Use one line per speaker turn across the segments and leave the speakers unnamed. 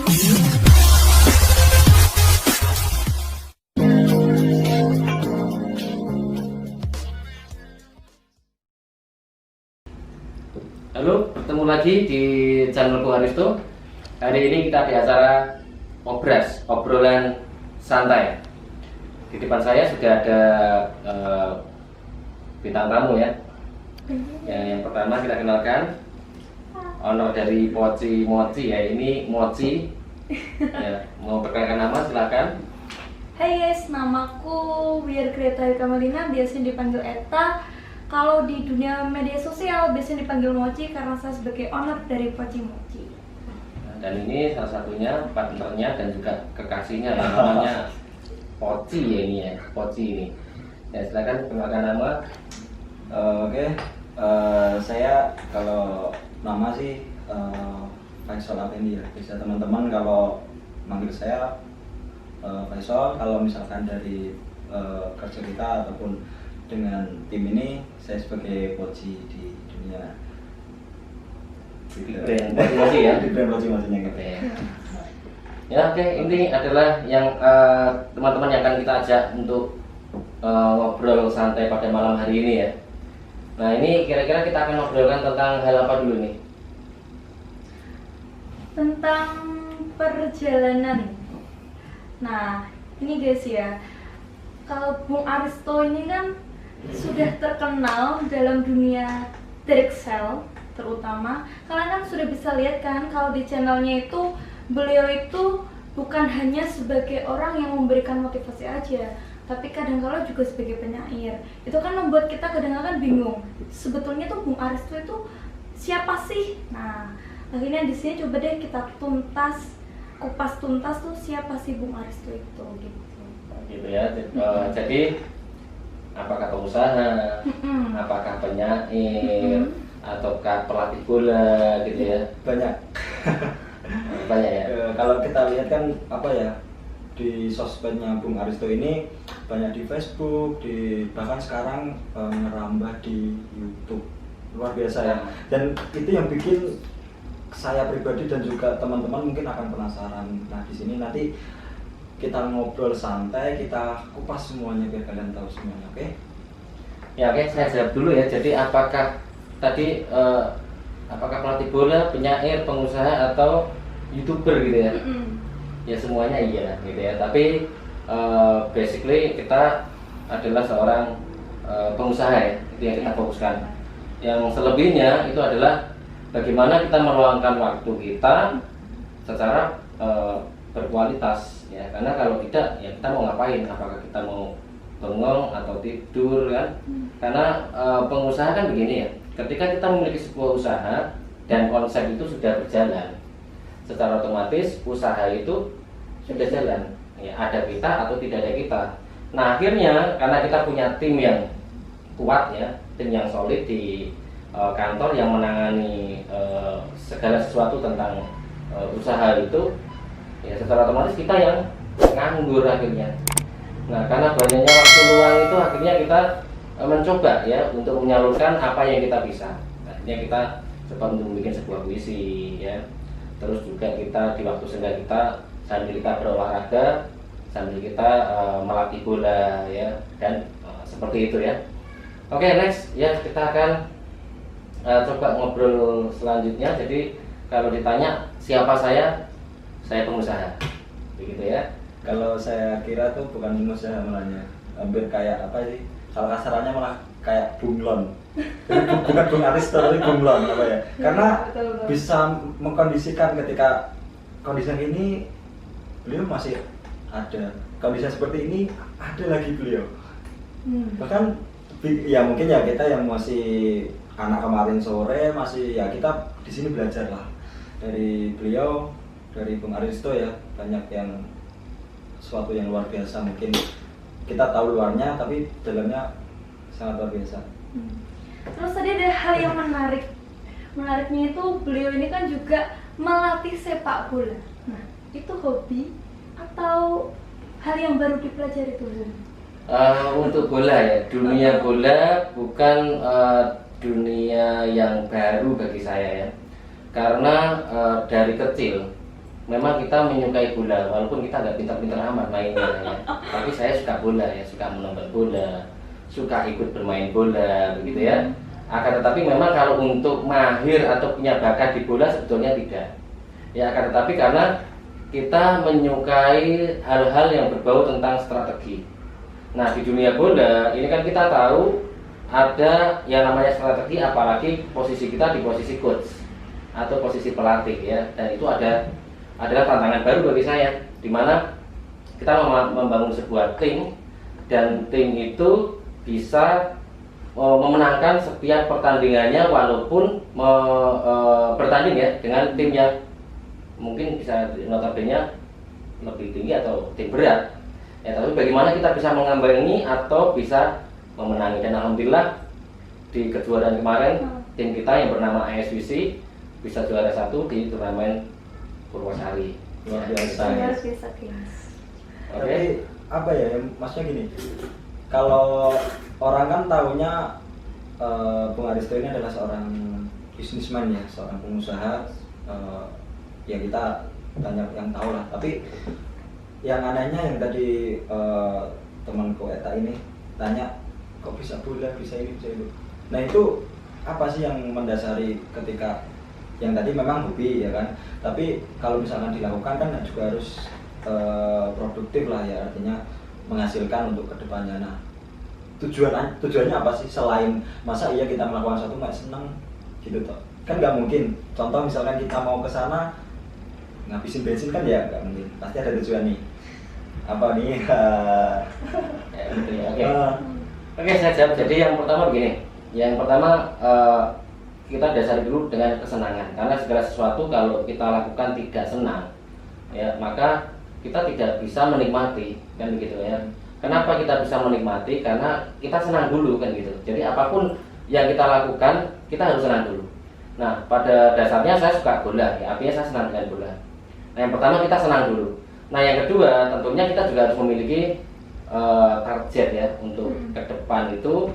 Halo, bertemu lagi di channel Bung Aristo. Hari ini kita di acara Obras, obrolan santai. Di depan saya sudah ada bintang tamu ya. Yang pertama kita kenalkan owner dari Poci Mochi ya. Ini Mochi. Ya, mau perkenalkan nama silakan.
Hai guys, namaku Wir Greta Kamelina, biasanya dipanggil Eta. Kalau di dunia media sosial biasanya dipanggil Mochi karena saya sebagai owner dari Poci Mochi.
Dan ini salah satunya partnernya dan juga kekasihnya yang namanya Poci ya ini ya, Poci ini. Ya silakan perkenalkan nama.
Saya kalau nama sih Faisal Afendi ya. Bisa teman-teman kalau manggil saya Faisal. Kalau misalkan dari kerja kita ataupun dengan tim ini, saya sebagai Poci di dunia
brand Poci Mochi ya.
Di brand Poci Mochinya gitu.
Ya oke, ini adalah yang teman-teman yang akan kita ajak untuk ngobrol santai pada malam hari ini ya. Nah ini kira-kira kita akan ngobrolkan tentang hal apa dulu nih?
Tentang perjalanan. Nah, ini guys ya, kalau Bung Aristo ini kan sudah terkenal dalam dunia direct sell, terutama kalian kan sudah bisa lihat kan kalau di channelnya itu beliau itu bukan hanya sebagai orang yang memberikan motivasi aja, tapi kadang-kala juga sebagai penyair. Itu kan membuat kita kadang-kadang bingung, sebetulnya tuh Bung Aristo itu siapa sih? Nah, akhirnya di sini coba deh kita kupas tuntas tuh siapa sih Bung Aristo itu gitu.
Gitu ya. Jadi apakah pengusaha, apakah penyair, ataukah pelatih bola gitu ya?
Banyak.
Banyak ya.
Kalau kita lihat kan apa ya, di sosmednya Bung Aristo ini banyak di Facebook, bahkan sekarang ngerambah di YouTube. Luar biasa ya. Dan itu yang bikin saya pribadi dan juga teman-teman mungkin akan penasaran. Nah, di sini nanti kita ngobrol santai, kita kupas semuanya biar kalian tahu semuanya, oke?
Ya oke, saya jawab dulu ya. Jadi apakah tadi apakah pelatih bola, penyair, pengusaha atau YouTuber gitu ya? Ya semuanya iya gitu ya. Tapi basically kita adalah seorang pengusaha ya. Itu yang kita fokuskan. Yang selebihnya itu adalah bagaimana kita meluangkan waktu kita secara berkualitas ya. Karena kalau tidak ya kita mau ngapain? Apakah kita mau bengong atau tidur kan? Karena pengusaha kan begini ya. Ketika kita memiliki sebuah usaha dan konsep itu sudah berjalan, secara otomatis usaha itu sudah jalan ya, ada kita atau tidak ada kita. Nah akhirnya karena kita punya tim yang kuat ya, tim yang solid di kantor yang menangani segala sesuatu tentang usaha itu ya, secara otomatis kita yang nganggur akhirnya. Nah karena banyaknya waktu luang itu akhirnya kita mencoba ya untuk menyalurkan apa yang kita bisa. Akhirnya kita coba untuk membuat sebuah puisi ya. Terus juga kita di waktu senggang kita sambil kita berolahraga, sambil kita melatih bola ya, dan seperti itu ya. Oke, next ya kita akan coba ngobrol selanjutnya. Jadi kalau ditanya siapa saya pengusaha, begitu ya.
Kalau saya kira tuh bukan pengusaha malahnya, hampir kayak apa sih? Kalau kasarannya malah kayak bunglon. Bukan Bung Aristo tapi bunglon apa ya? Karena bisa mengkondisikan ketika kondisi ini beliau masih ada, kondisi seperti ini ada lagi beliau. Bahkan ya mungkin ya kita yang masih anak kemarin sore masih ya kita di sini belajar lah dari beliau, dari Bung Aristo ya, banyak yang sesuatu yang luar biasa. Mungkin kita tahu luarnya tapi dalamnya sangat luar biasa.
Terus tadi ada hal yang menariknya itu beliau ini kan juga melatih sepak bola. Nah itu hobi atau hal yang baru dipelajari tuh?
Untuk bola ya, dunia bola bukan dunia yang baru bagi saya ya. Karena dari kecil memang kita menyukai bola, walaupun kita nggak pintar-pintar amat mainnya ya. Tapi saya suka bola ya, suka menonton bola, suka ikut bermain bola, begitu ya. Akan tetapi memang kalau untuk mahir atau punya bakat di bola sebetulnya tidak. Ya akan tetapi karena kita menyukai hal-hal yang berbau tentang strategi. Nah di dunia bola ini kan kita tahu ada yang namanya strategi, apalagi posisi kita di posisi coach atau posisi pelatih ya. Dan itu adalah tantangan baru bagi saya, di mana kita membangun sebuah tim dan tim itu bisa memenangkan setiap pertandingannya walaupun bertanding ya dengan tim yang mungkin bisa notabene lebih tinggi atau tim berat ya, tapi bagaimana kita bisa mengambangi atau bisa memenangi. Dan alhamdulillah di kejuaraan kemarin tim kita yang bernama ASWC bisa juara 1 di turnamen Purwosari.
Luar biasa.
Luar biasa, guys.
Tapi apa ya, maksudnya gini, kalau orang kan taunya Bung Aristo ini adalah seorang bisnismen ya, seorang pengusaha, ya kita banyak yang tahu lah. Tapi yang anehnya yang tadi temanku Eta ini tanya, kok bisa bola, bisa ini, bisa itu. Nah itu apa sih yang mendasari ketika yang tadi memang hobi ya kan, tapi kalau misalkan dilakukan kan juga harus produktif lah ya, artinya menghasilkan untuk kedepannya. Nah tujuannya apa sih selain masa iya kita melakukan sesuatu nggak seneng gitu toh, kan nggak mungkin. Contoh misalkan kita mau ke sana ngabisin bensin kan ya nggak mungkin, pasti ada tujuan nih. Apa nih?
Oke, saya jawab. Jadi yang pertama begini, yang pertama kita dasari dulu dengan kesenangan, karena segala sesuatu kalau kita lakukan tidak senang ya maka kita tidak bisa menikmati, kan begitu ya. Kenapa kita bisa menikmati? Karena kita senang dulu kan gitu. Jadi apapun yang kita lakukan kita harus senang dulu. Nah pada dasarnya saya suka bola ya, artinya saya senang dengan bola. Nah yang pertama kita senang dulu. Nah yang kedua tentunya kita juga harus memiliki target ya untuk ke depan itu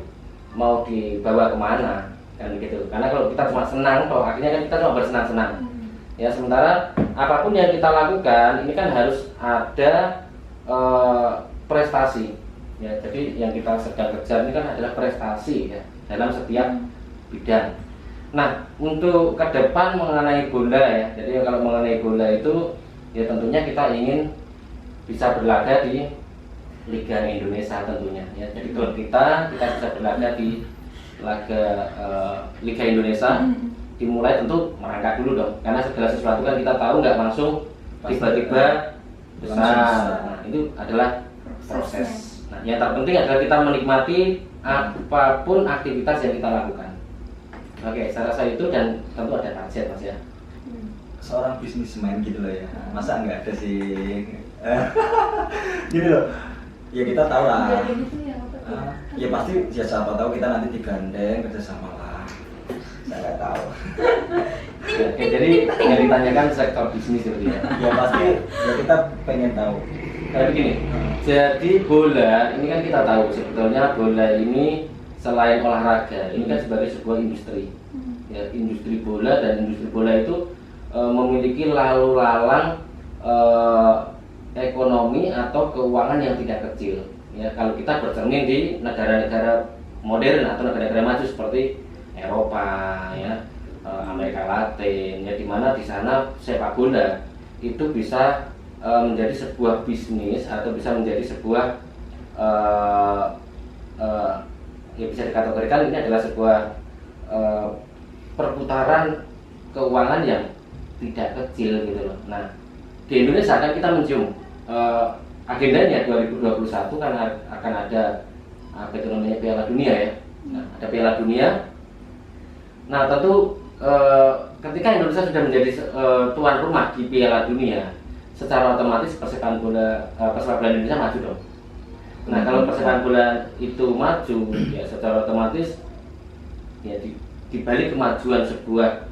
mau dibawa kemana kan begitu. Karena kalau kita cuma senang, kalau akhirnya kan kita cuma bersenang-senang ya. Sementara apapun yang kita lakukan ini kan harus ada prestasi ya. Jadi yang kita sedang kejar ini kan adalah prestasi ya dalam setiap bidang. Nah untuk ke depan mengenai bola ya, jadi kalau mengenai bola itu ya tentunya kita ingin bisa berlaga di Liga Indonesia tentunya ya. Jadi klub kita bisa berlaga di laga Liga Indonesia. Dimulai tentu merangkak dulu dong, karena segala sesuatu kan kita tahu nggak langsung tiba-tiba besar. Nah itu adalah proses. Nah yang terpenting adalah kita menikmati apapun aktivitas yang kita lakukan. Oke, saya rasa itu, dan tentu ada target mas ya.
Seorang bisnismen gitu loh ya, masa nggak ada sih? Gini loh, ya kita tahu lah. Ya pasti ya siapa tahu kita nanti digandeng kerjasama lah. Saya nggak tahu.
Oke, jadi yang ditanyakan sektor bisnis gitu ya.
Ya pasti ya kita pengen tahu.
Kayak begini. Jadi bola ini kan kita tahu sebetulnya bola ini selain olahraga, ini kan sebagai sebuah industri. Ya, industri bola, dan industri bola itu memiliki lalu lalang ekonomi atau keuangan yang tidak kecil. Ya, kalau kita bercermin di negara-negara modern atau negara-negara maju seperti Eropa, ya, Amerika Latin, ya, di mana di sana sepak bola itu bisa menjadi sebuah bisnis atau bisa menjadi sebuah ya bisa dikategorikan ini adalah sebuah perputaran keuangan yang tidak kecil gitu loh. Nah di Indonesia kan kita mencium agendanya 2021 kan akan ada apa itu namanya Piala Dunia ya. Nah, ada Piala Dunia. Nah tentu ketika Indonesia sudah menjadi tuan rumah di Piala Dunia, secara otomatis persepak bola Indonesia maju dong. Nah kalau persepak bola itu maju, ya secara otomatis ya di balik kemajuan sebuah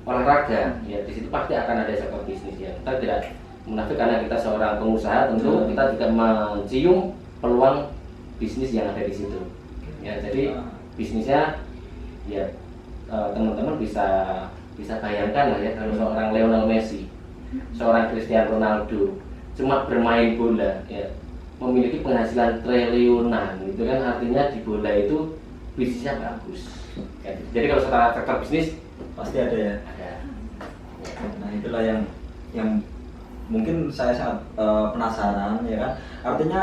olahraga, ya di situ pasti akan ada sektor bisnis ya. Kita tidak munafik karena kita seorang pengusaha, tentu kita juga mencium peluang bisnis yang ada di situ. Ya jadi bisnisnya ya teman-teman bisa bayangkan lah ya, kalau seorang Lionel Messi seorang Cristiano Ronaldo cuma bermain bola ya memiliki penghasilan triliunan, itu kan artinya di bola itu bisnisnya bagus. Jadi kalau secara sektor bisnis
pasti ada ya.
ada.
Nah itulah yang mungkin saya sangat penasaran ya kan. Artinya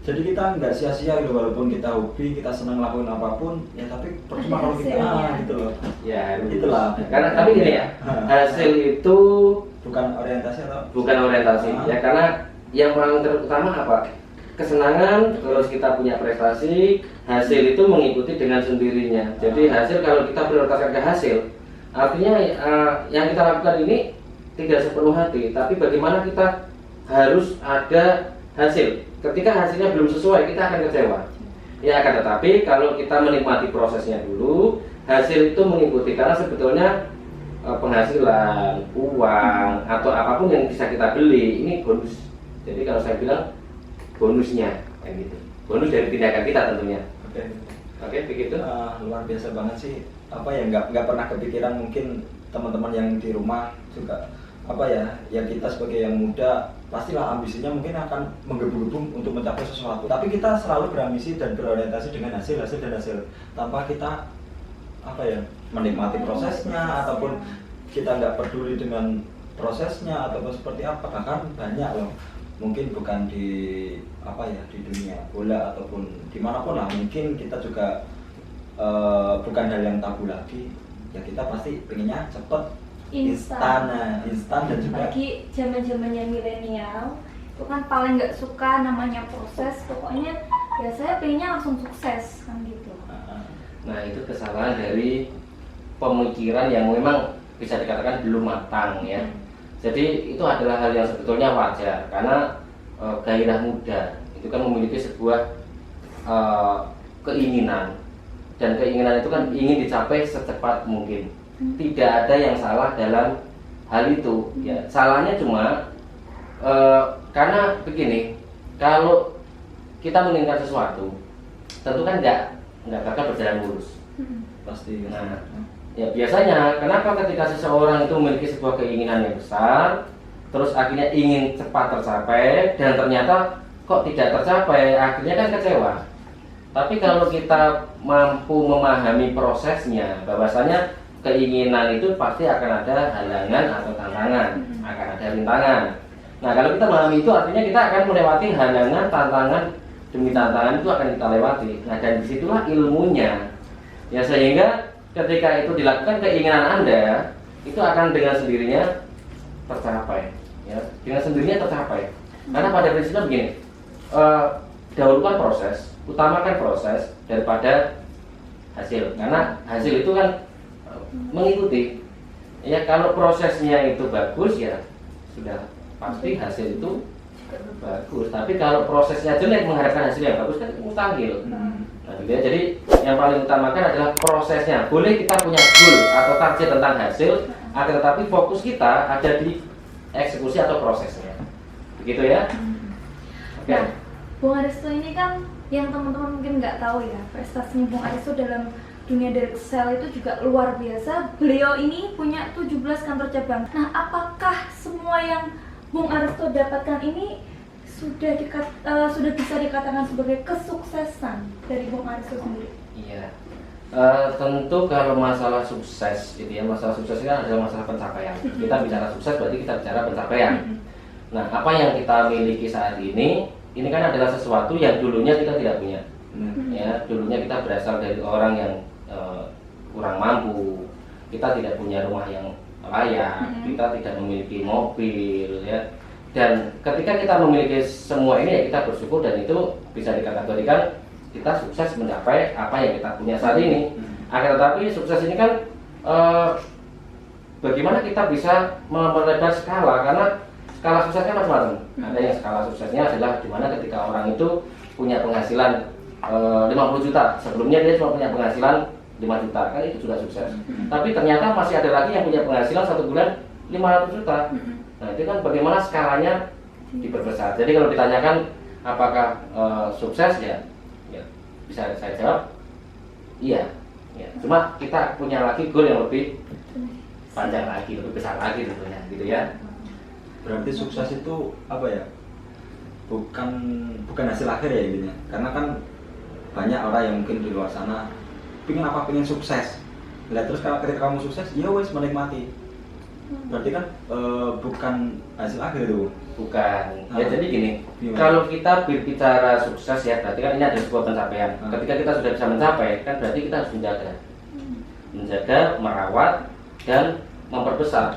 jadi kita nggak sia-sia gitu, walaupun kita hobi, kita senang lakuin apapun ya, tapi percuma kalau kita gitu loh.
Ya
Itulah.
karena tapi gini ya, hasil itu
Bukan orientasi atau
bukan orientasi ya, karena yang paling terutama apa, kesenangan, terus kita punya prestasi, hasil itu mengikuti dengan sendirinya. Jadi hasil, kalau kita prioritaskan ke hasil, artinya yang kita lakukan ini tidak sepenuh hati, tapi bagaimana kita harus ada hasil. Ketika hasilnya belum sesuai, kita akan kecewa. Ya, akan tetapi kalau kita menikmati prosesnya dulu, hasil itu mengikuti. Karena sebetulnya penghasilan, uang, atau apapun yang bisa kita beli, ini bonus. Jadi kalau saya bilang bonusnya, kayak gitu. Bonus dari tindakan kita tentunya. Oke, begitu.
Luar biasa banget sih. Apa ya, nggak pernah kepikiran mungkin teman-teman yang di rumah juga apa ya kita sebagai yang muda pastilah ambisinya mungkin akan menggebu-gebu untuk mencapai sesuatu, tapi kita selalu berambisi dan berorientasi dengan hasil dan hasil tanpa kita apa ya menikmati prosesnya ataupun kita nggak peduli dengan prosesnya ataupun seperti apa. Bahkan banyak loh, mungkin bukan di apa ya di dunia bola ataupun dimanapun lah, mungkin kita juga bukan hal yang tabu lagi ya, kita pasti pengennya cepet instan dan juga
lagi zaman-zamannya milenial itu kan paling nggak suka namanya proses, pokoknya ya saya pengennya langsung sukses kan gitu.
Nah, itu kesalahan dari pemikiran yang memang bisa dikatakan belum matang ya. Jadi itu adalah hal yang sebetulnya wajar, karena gairah muda itu kan memiliki sebuah keinginan, dan keinginan itu kan ingin dicapai secepat mungkin. Tidak ada yang salah dalam hal itu ya. Salahnya cuma karena begini, kalau kita menginginkan sesuatu tentu kan nggak bakal berjalan lurus
pasti.
Nah, ya biasanya kenapa ketika seseorang itu memiliki sebuah keinginan yang besar, terus akhirnya ingin cepat tercapai dan ternyata kok tidak tercapai, akhirnya kan kecewa. Tapi kalau kita mampu memahami prosesnya, bahwasanya keinginan itu pasti akan ada halangan atau tantangan, akan ada rintangan. Nah, kalau kita memahami itu artinya kita akan melewati halangan, tantangan demi tantangan itu akan kita lewati. Nah, dan disitulah ilmunya. Ya, sehingga ketika itu dilakukan, keinginan Anda itu akan dengan sendirinya tercapai. Ya, dengan sendirinya tercapai. Karena pada prinsipnya begini, dahulukan proses, utamakan proses daripada hasil. Karena hasil itu kan mengikuti ya, kalau prosesnya itu bagus ya sudah pasti hasil itu bagus, tapi kalau prosesnya jelek mengharapkan hasil yang bagus kan mustahil. Nah, gitu ya. Jadi yang paling utamakan adalah prosesnya. Boleh kita punya goal atau target tentang hasil, akan tetapi fokus kita ada di eksekusi atau prosesnya, begitu ya. Oke.
Nah, Bung Aristo ini kan yang teman-teman mungkin nggak tahu ya, prestasinya Bung Aristo dalam dunia direct sell itu juga luar biasa. Beliau ini punya 17 kantor cabang. Nah, apakah semua yang Bung Aristo dapatkan ini sudah bisa dikatakan sebagai kesuksesan dari Bung Aristo sendiri?
Iya. Tentu kalau masalah sukses gitu ya, masalah sukses itu kan adalah masalah pencapaian. Kita bicara sukses berarti kita bicara pencapaian. Nah, apa yang kita miliki saat ini kan adalah sesuatu yang dulunya kita tidak punya. Ya, dulunya kita berasal dari orang yang kurang mampu, kita tidak punya rumah yang layak, kita tidak memiliki mobil ya. Dan ketika kita memiliki semua ini ya kita bersyukur, dan itu bisa dikategorikan kita sukses mencapai apa yang kita punya saat ini. Akan tetapi sukses ini kan bagaimana kita bisa memperlebar skala, karena skala suksesnya macam-macam. Ada yang skala suksesnya adalah dimana ketika orang itu punya penghasilan 50 juta, sebelumnya dia cuma punya penghasilan 5 juta, kan itu sudah sukses. Tapi ternyata masih ada lagi yang punya penghasilan 1 bulan 500 juta. Nah, itu kan bagaimana skalanya diperbesar. Jadi kalau ditanyakan apakah sukses ya bisa saya jawab iya. Ya. Cuma kita punya lagi goal yang lebih panjang lagi, lebih besar lagi tentunya, gitu ya.
Berarti sukses itu apa ya? Bukan hasil akhir ya intinya. Karena kan banyak orang yang mungkin di luar sana pengen sukses. Lihat terus kalau ketika kamu sukses, ya wes menikmati. Berarti kan bukan hasil akhir itu.
Bukan.
Nah,
Ya jadi gini,
gimana?
kalau kita berbicara sukses ya berarti kan ini ada sebuah pencapaian. Ketika kita sudah bisa mencapai, kan berarti kita harus menjaga, merawat dan memperbesar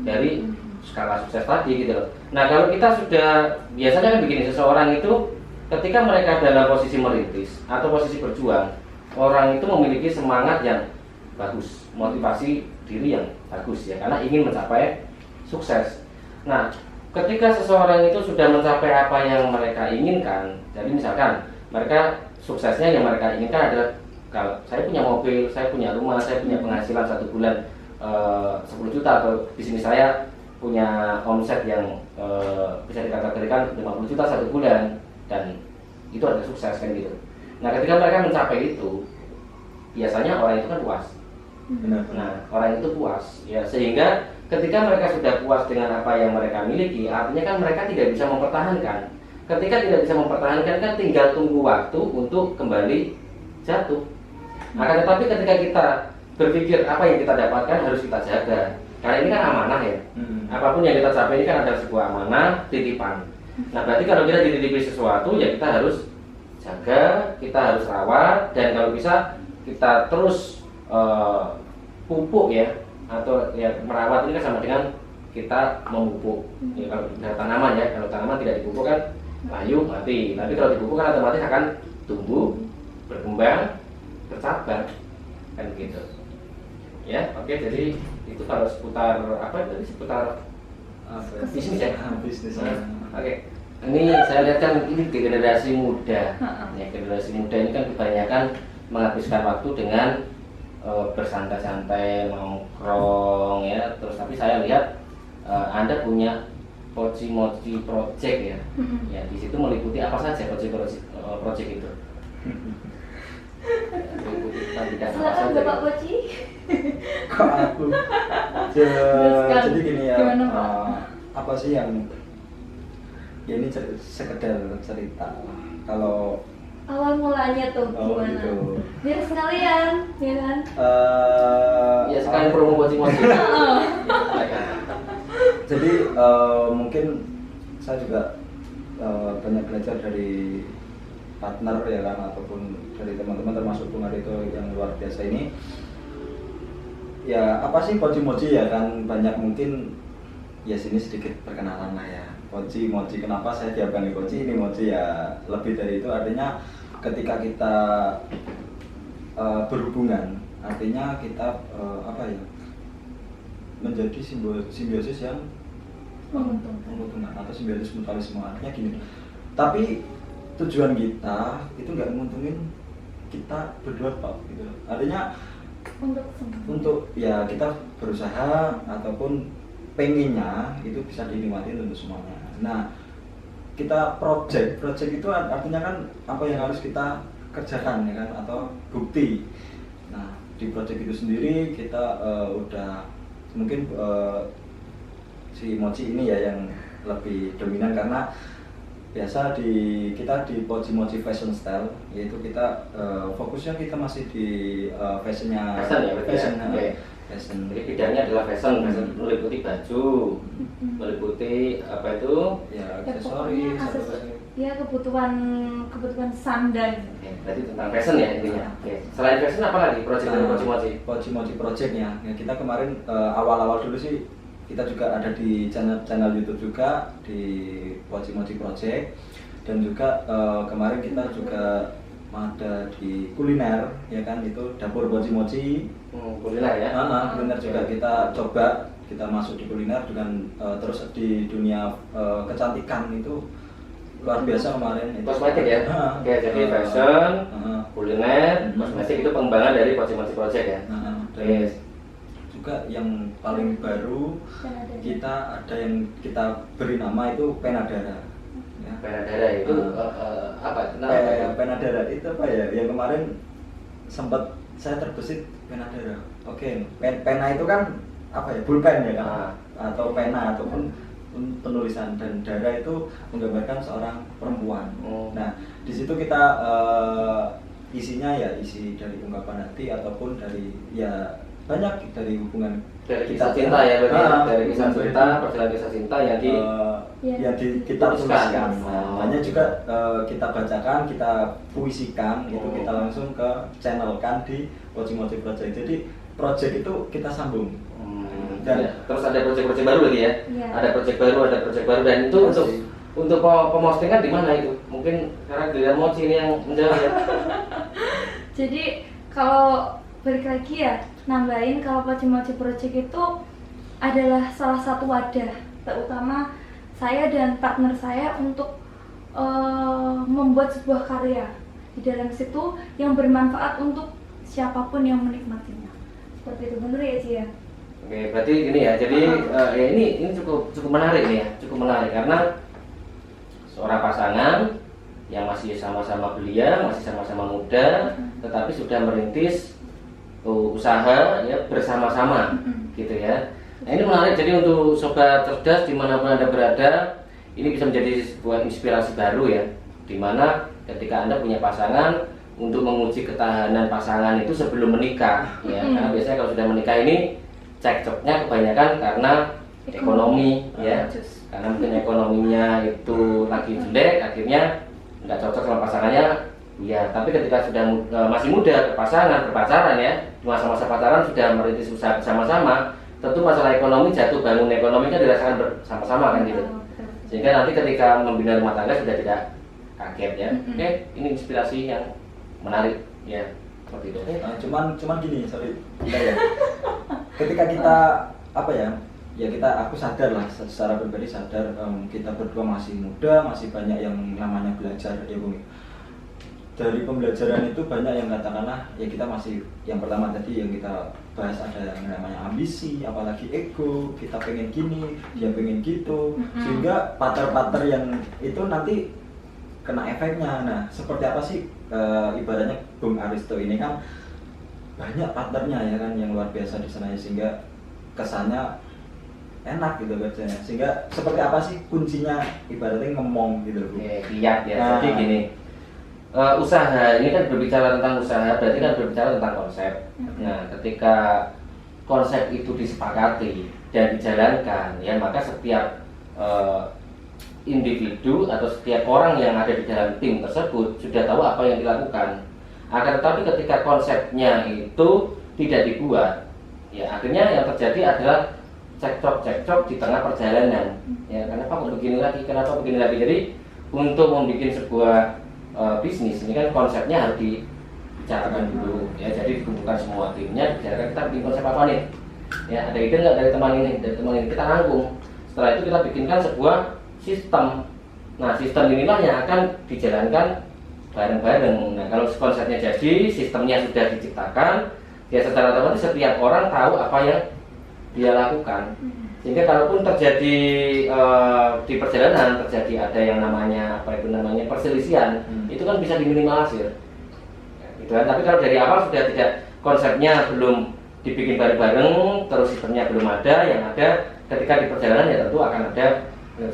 dari skala sukses tadi gitu loh. Nah kalau kita sudah biasanya kan begini, seseorang itu ketika mereka dalam posisi merintis atau posisi berjuang, orang itu memiliki semangat yang bagus, motivasi diri yang bagus ya, karena ingin mencapai sukses. Nah ketika seseorang itu sudah mencapai apa yang mereka inginkan, jadi misalkan mereka suksesnya yang mereka inginkan adalah kalau saya punya mobil, saya punya rumah, saya punya penghasilan satu bulan 10 juta, atau di sini saya punya omset yang bisa dikategorikan 50 juta satu bulan, dan itu adalah sukses kan gitu. Nah ketika mereka mencapai itu, biasanya orang itu kan puas.
Benar.
Nah orang itu puas ya, sehingga ketika mereka sudah puas dengan apa yang mereka miliki, artinya kan mereka tidak bisa mempertahankan. Ketika tidak bisa mempertahankan kan tinggal tunggu waktu untuk kembali jatuh. Akan tetapi ketika kita berpikir apa yang kita dapatkan harus kita jaga, karena ini kan amanah ya. Apapun yang kita capai ini kan adalah sebuah amanah, titipan. Nah berarti kalau kita dititipi sesuatu ya kita harus jaga, kita harus rawat, dan kalau bisa kita terus pupuk ya, atau ya merawat ini kan sama dengan kita memupuk. Ya, kalau tanaman ya, kalau tanaman tidak dipupuk kan layu mati, tapi kalau dipupuk kan otomatis akan tumbuh, berkembang, bercabang kan gitu. Ya, oke, jadi itu kalau seputar apa tadi, seputar bisnis ya.
Bisnis.
Oke. Ini saya lihat kan ini generasi muda. Ya, generasi muda ini kan kebanyakan menghabiskan waktu dengan bersantai-santai, nongkrong ya. Terus tapi saya lihat Anda punya Poci Moci Project ya. Ya, di situ meliputi apa saja Poci Project itu? Meliputi pendidikan apa
Silakan
saja?
Bapak Poci.
Kok aku? Jadi gini ya.
Gimana, Pak?
Apa sih yang ya ini sekedar cerita. Kalau
Awal mulanya tuh gimana?
gitu.
Biar sekalian, ya kan?
Ya sekali promo Poci Moci.
Jadi mungkin saya juga banyak belajar dari partner ya kan, ataupun dari teman-teman termasuk Bung Arito yang luar biasa ini. Ya apa sih Poci Moci ya kan, banyak mungkin ya sini sedikit perkenalan lah ya. Poci Moci, kenapa saya diabani Poci, ini Moci ya lebih dari itu, artinya ketika kita berhubungan, artinya kita apa ya, menjadi simbiosis yang menguntungkan atau simbiosis mutualisme. Artinya gini, tapi tujuan kita itu nggak menguntungin kita berdua Pak gitu. Artinya untuk ya kita berusaha ataupun pengennya itu bisa dinikmati untuk semuanya. Nah kita project itu artinya kan apa yang harus kita kerjakan ya kan, atau bukti. Nah di project itu sendiri kita udah mungkin si Moci ini ya yang lebih dominan, karena biasa kita di Poci Moci Fashion Style, yaitu kita fokusnya kita masih di fashionnya,
Fashion ya, berarti
fashion,
ya? Oke.
fashion.
Jadi bidangnya adalah fashion, meliputi baju, meliputi apa itu?
Ya
Ya,
aksesoris,
pokoknya ya kebutuhan sandal.
Ya, berarti tentang fashion ya intinya. Oke. Selain fashion apa lagi project dari Poci Moci?
Poci Moci Project-nya. Ya, kita kemarin awal-awal dulu sih kita juga ada di channel YouTube juga di Poci Moci Project, dan juga kemarin kita juga ada di kuliner ya kan, itu dapur Poci Moci.
Kuliner ya.
Kuliner juga kita coba, kita masuk di kuliner dengan terus di dunia kecantikan itu luar biasa kemarin. Itu
Kosmetik ya. Oke, jadi fashion, kuliner, kosmetik itu pengembangan dari Poci Moci Project ya.
Dan juga yang paling baru kita ada yang kita beri nama itu pena darah. Ya.
Pena darah itu apa?
Pena darah itu apa ya? Yang kemarin sempat saya terbesit pena darah. Oke, pena itu kan apa ya? Pulpen ya kan? Atau pena ataupun penulisan, dan Dara itu menggambarkan seorang perempuan. Nah, di situ kita isinya ya isi dari ungkapan hati ataupun dari ya banyak dari hubungan
dari kisah cinta ya, dari kisah cinta, perjalanan kisah cinta yang
kita tuliskan. Banyak juga kita bacakan, kita puisikan, itu kita langsung ke channelkan di Mochi Project. Jadi project itu kita sambung. Dan
terus ada project baru lagi ya. Ada project baru dan itu untuk pemostingan di mana itu? Mungkin sekarang di Mochi ini yang menjawab ya.
Jadi kalau balik lagi ya, nambahin kalau Mochi Project itu adalah salah satu wadah terutama saya dan partner saya untuk membuat sebuah karya di dalam situ yang bermanfaat untuk siapapun yang menikmatinya. Seperti itu, benar ya Ci ya?
Oke, berarti gini ya. Jadi ya ini cukup menarik nih ya, cukup menarik karena seorang pasangan yang masih sama-sama belia, masih sama-sama muda, tetapi sudah merintis usaha ya bersama-sama, gitu ya. Nah ini menarik. Jadi untuk sobat cerdas dimanapun Anda berada, ini bisa menjadi sebuah inspirasi baru ya, dimana ketika Anda punya pasangan, untuk menguji ketahanan pasangan itu sebelum menikah ya. Karena biasanya kalau sudah menikah ini cekcoknya kebanyakan karena ekonomi ya, karena mungkin ekonominya itu lagi jelek, akhirnya nggak cocok sama pasangannya ya. Tapi ketika sudah masih muda berpacaran ya, masa-masa pacaran sudah merintis usaha bersama-sama, tentu masalah ekonomi, jatuh bangun ekonomi kan dirasakan bersama-sama kan gitu. Sehingga nanti ketika membina rumah tangga sudah tidak kaget ya. Oke, ini inspirasi yang menarik ya, seperti itu.
Cuman gini, sorry ya. Ketika kita apa ya, aku sadar lah, secara pribadi sadar kita berdua masih muda, masih banyak yang namanya belajar ya Bung. Dari pembelajaran itu banyak yang katakanlah ya kita masih, yang pertama tadi yang kita bahas ada yang namanya ambisi, apalagi ego, kita pengen gini, dia pengen gitu, sehingga partner-partner yang itu nanti kena efeknya. Nah, seperti apa sih ibaratnya Bung Aristo ini kan banyak partnernya ya kan yang luar biasa di sana, sehingga kesannya enak gitu bacanya. Sehingga seperti apa sih kuncinya ibaratnya ngomong gitu loh.
Lihat ya. Jadi gini, usaha ini kan berbicara tentang usaha, berarti kan berbicara tentang konsep. Nah, ketika konsep itu disepakati dan dijalankan ya, maka setiap individu atau setiap orang yang ada di dalam tim tersebut sudah tahu apa yang dilakukan. Akan tetapi ketika konsepnya itu tidak dibuat, ya akhirnya yang terjadi adalah cekcok di tengah perjalanan. Ya, kenapa kok begini lagi? Jadi untuk membuat sebuah bisnis ini kan konsepnya harus dibicarakan dulu. Ya, jadi dikumpulkan semua timnya, dibicarakan kita bikin konsep apa nih? Ya, ada ide nggak dari teman ini? Kita rangkum. Setelah itu kita bikinkan sebuah sistem. Nah, sistem inilah yang akan dijalankan bareng-bareng. Nah, kalau konsepnya jadi, sistemnya sudah diciptakan, ya secara otomatis setiap orang tahu apa yang dia lakukan. Sehingga kalaupun terjadi di perjalanan terjadi ada yang namanya perselisihan, itu kan bisa diminimalisir. Gitu kan? Tapi kalau dari awal sudah tidak, konsepnya belum dibikin bareng-bareng, terus sistemnya belum ada, yang ada ketika di perjalanan ya tentu akan ada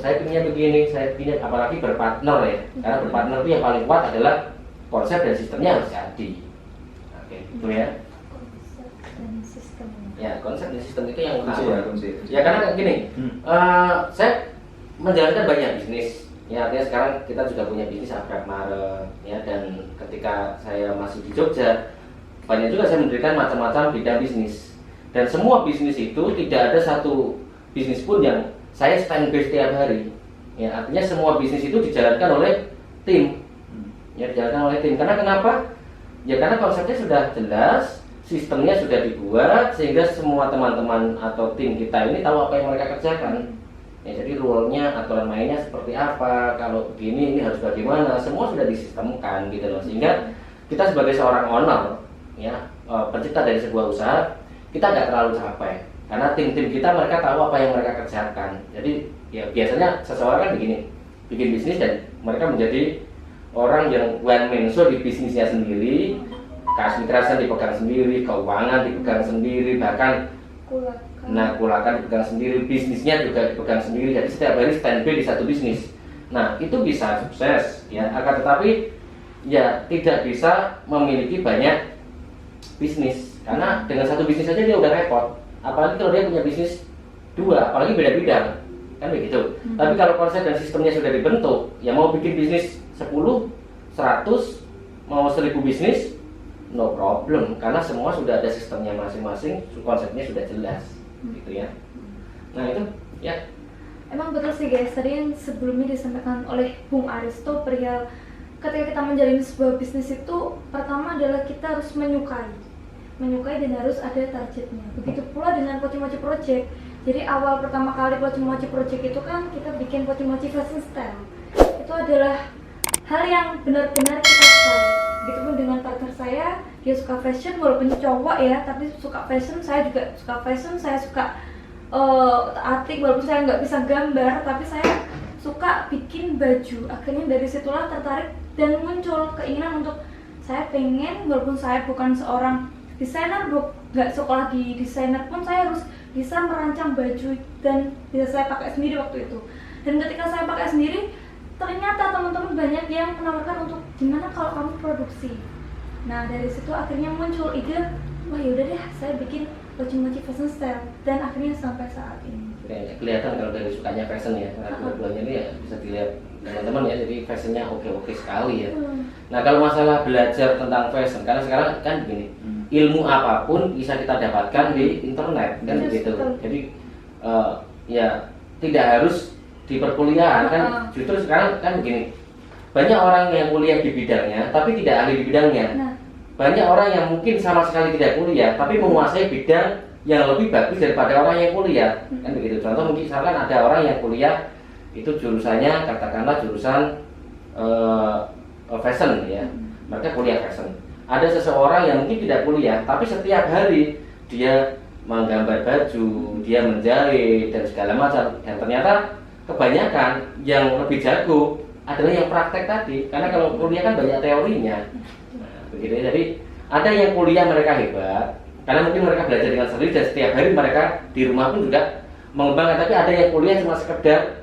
saya pinginnya begini, saya pinginnya, apalagi berpartner ya, karena berpartner itu yang paling kuat adalah konsep dan sistemnya harus jadi. Oke, itu ya.
Konsep dan sistem.
Ya, konsep dan sistem itu yang utama.
Ya,
karena gini, saya menjalankan banyak bisnis. Ya, artinya sekarang kita juga punya bisnis Abrak Mare, ya, dan ketika saya masih di Jogja, banyak juga saya mendirikan macam-macam bidang bisnis. Dan semua bisnis itu tidak ada satu bisnis pun yang saya standby setiap hari. Ya, artinya semua bisnis itu dijalankan oleh tim. Ya, dijalankan oleh tim. Karena kenapa? Ya karena konsepnya sudah jelas, sistemnya sudah dibuat, sehingga semua teman-teman atau tim kita ini tahu apa yang mereka kerjakan. Ya, jadi rule-nya, aturan mainnya seperti apa, kalau begini ini harus bagaimana, semua sudah disistemkan gitu loh. Sehingga kita sebagai seorang owner, ya, pencipta dari sebuah usaha, kita nggak terlalu capek. Karena tim-tim kita mereka tahu apa yang mereka kerjakan. Jadi ya biasanya seseorang kan begini, bikin bisnis dan mereka menjadi orang yang one man show di bisnisnya sendiri, kas mitrasa dipegang sendiri, keuangan dipegang sendiri, bahkan Nah, kulakan dipegang sendiri, bisnisnya juga dipegang sendiri. Jadi setiap hari standby di satu bisnis. Nah, itu bisa sukses ya. Akan tetapi ya tidak bisa memiliki banyak bisnis. Karena dengan satu bisnis saja dia udah repot. Apalagi kalau dia punya bisnis 2, apalagi beda bidang. Kan begitu. Tapi kalau konsep dan sistemnya sudah dibentuk, ya mau bikin bisnis 10, 100, mau 1000 bisnis, no problem, karena semua sudah ada sistemnya masing-masing, konsepnya sudah jelas, gitu ya. Nah itu, ya.
Emang betul sih guys, tadi yang sebelumnya disampaikan oleh Bung Aristo perihal ketika kita menjalani sebuah bisnis itu, pertama adalah kita harus menyukai dan harus ada targetnya. Begitu pula dengan Poci-Moci Project. Jadi awal pertama kali Poci-Moci Project itu kan kita bikin Poci-Moci Fashion Style. Itu adalah hal yang benar-benar kita sukai. Begitupun dengan partner saya, dia suka fashion walaupun cowok ya, tapi suka fashion. Saya juga suka fashion, saya suka atik walaupun saya nggak bisa gambar, tapi saya suka bikin baju. Akhirnya dari situlah tertarik dan muncul keinginan untuk saya pengen, walaupun saya bukan seorang desainer, nggak sekolah di desainer pun saya harus bisa merancang baju dan bisa saya pakai sendiri waktu itu. Dan ketika saya pakai sendiri, ternyata teman-teman banyak yang menawarkan untuk gimana kalau kamu produksi. Nah dari situ akhirnya muncul ide, wah yaudah deh saya bikin Poci-Moci Fashion Style, dan akhirnya sampai saat ini.
Kelihatan kalau dari sukanya fashion ya, karena dua-duanya ini ya bisa dilihat teman-teman ya, jadi fashionnya oke sekali ya. Nah kalau masalah belajar tentang fashion, karena sekarang kan begini, ilmu apapun bisa kita dapatkan di internet kan begitu. Jadi ya tidak harus di perkuliahan kan, justru sekarang kan begini, banyak orang yang kuliah di bidangnya tapi tidak ahli di bidangnya. Banyak orang yang mungkin sama sekali tidak kuliah tapi menguasai bidang yang lebih bagus daripada orang yang kuliah kan begitu. Contoh mungkin misalkan ada orang yang kuliah itu jurusannya katakanlah jurusan fashion ya, mereka kuliah fashion. Ada seseorang yang mungkin tidak kuliah tapi setiap hari dia menggambar baju, dia menjahit dan segala macam, dan ternyata kebanyakan yang lebih jago adalah yang praktek tadi, karena kalau kuliah kan banyak teorinya. Nah, begitu ya. Jadi ada yang kuliah mereka hebat, karena mungkin mereka belajar dengan serius dan setiap hari mereka di rumah pun juga mengembangkan. Tapi ada yang kuliah cuma sekedar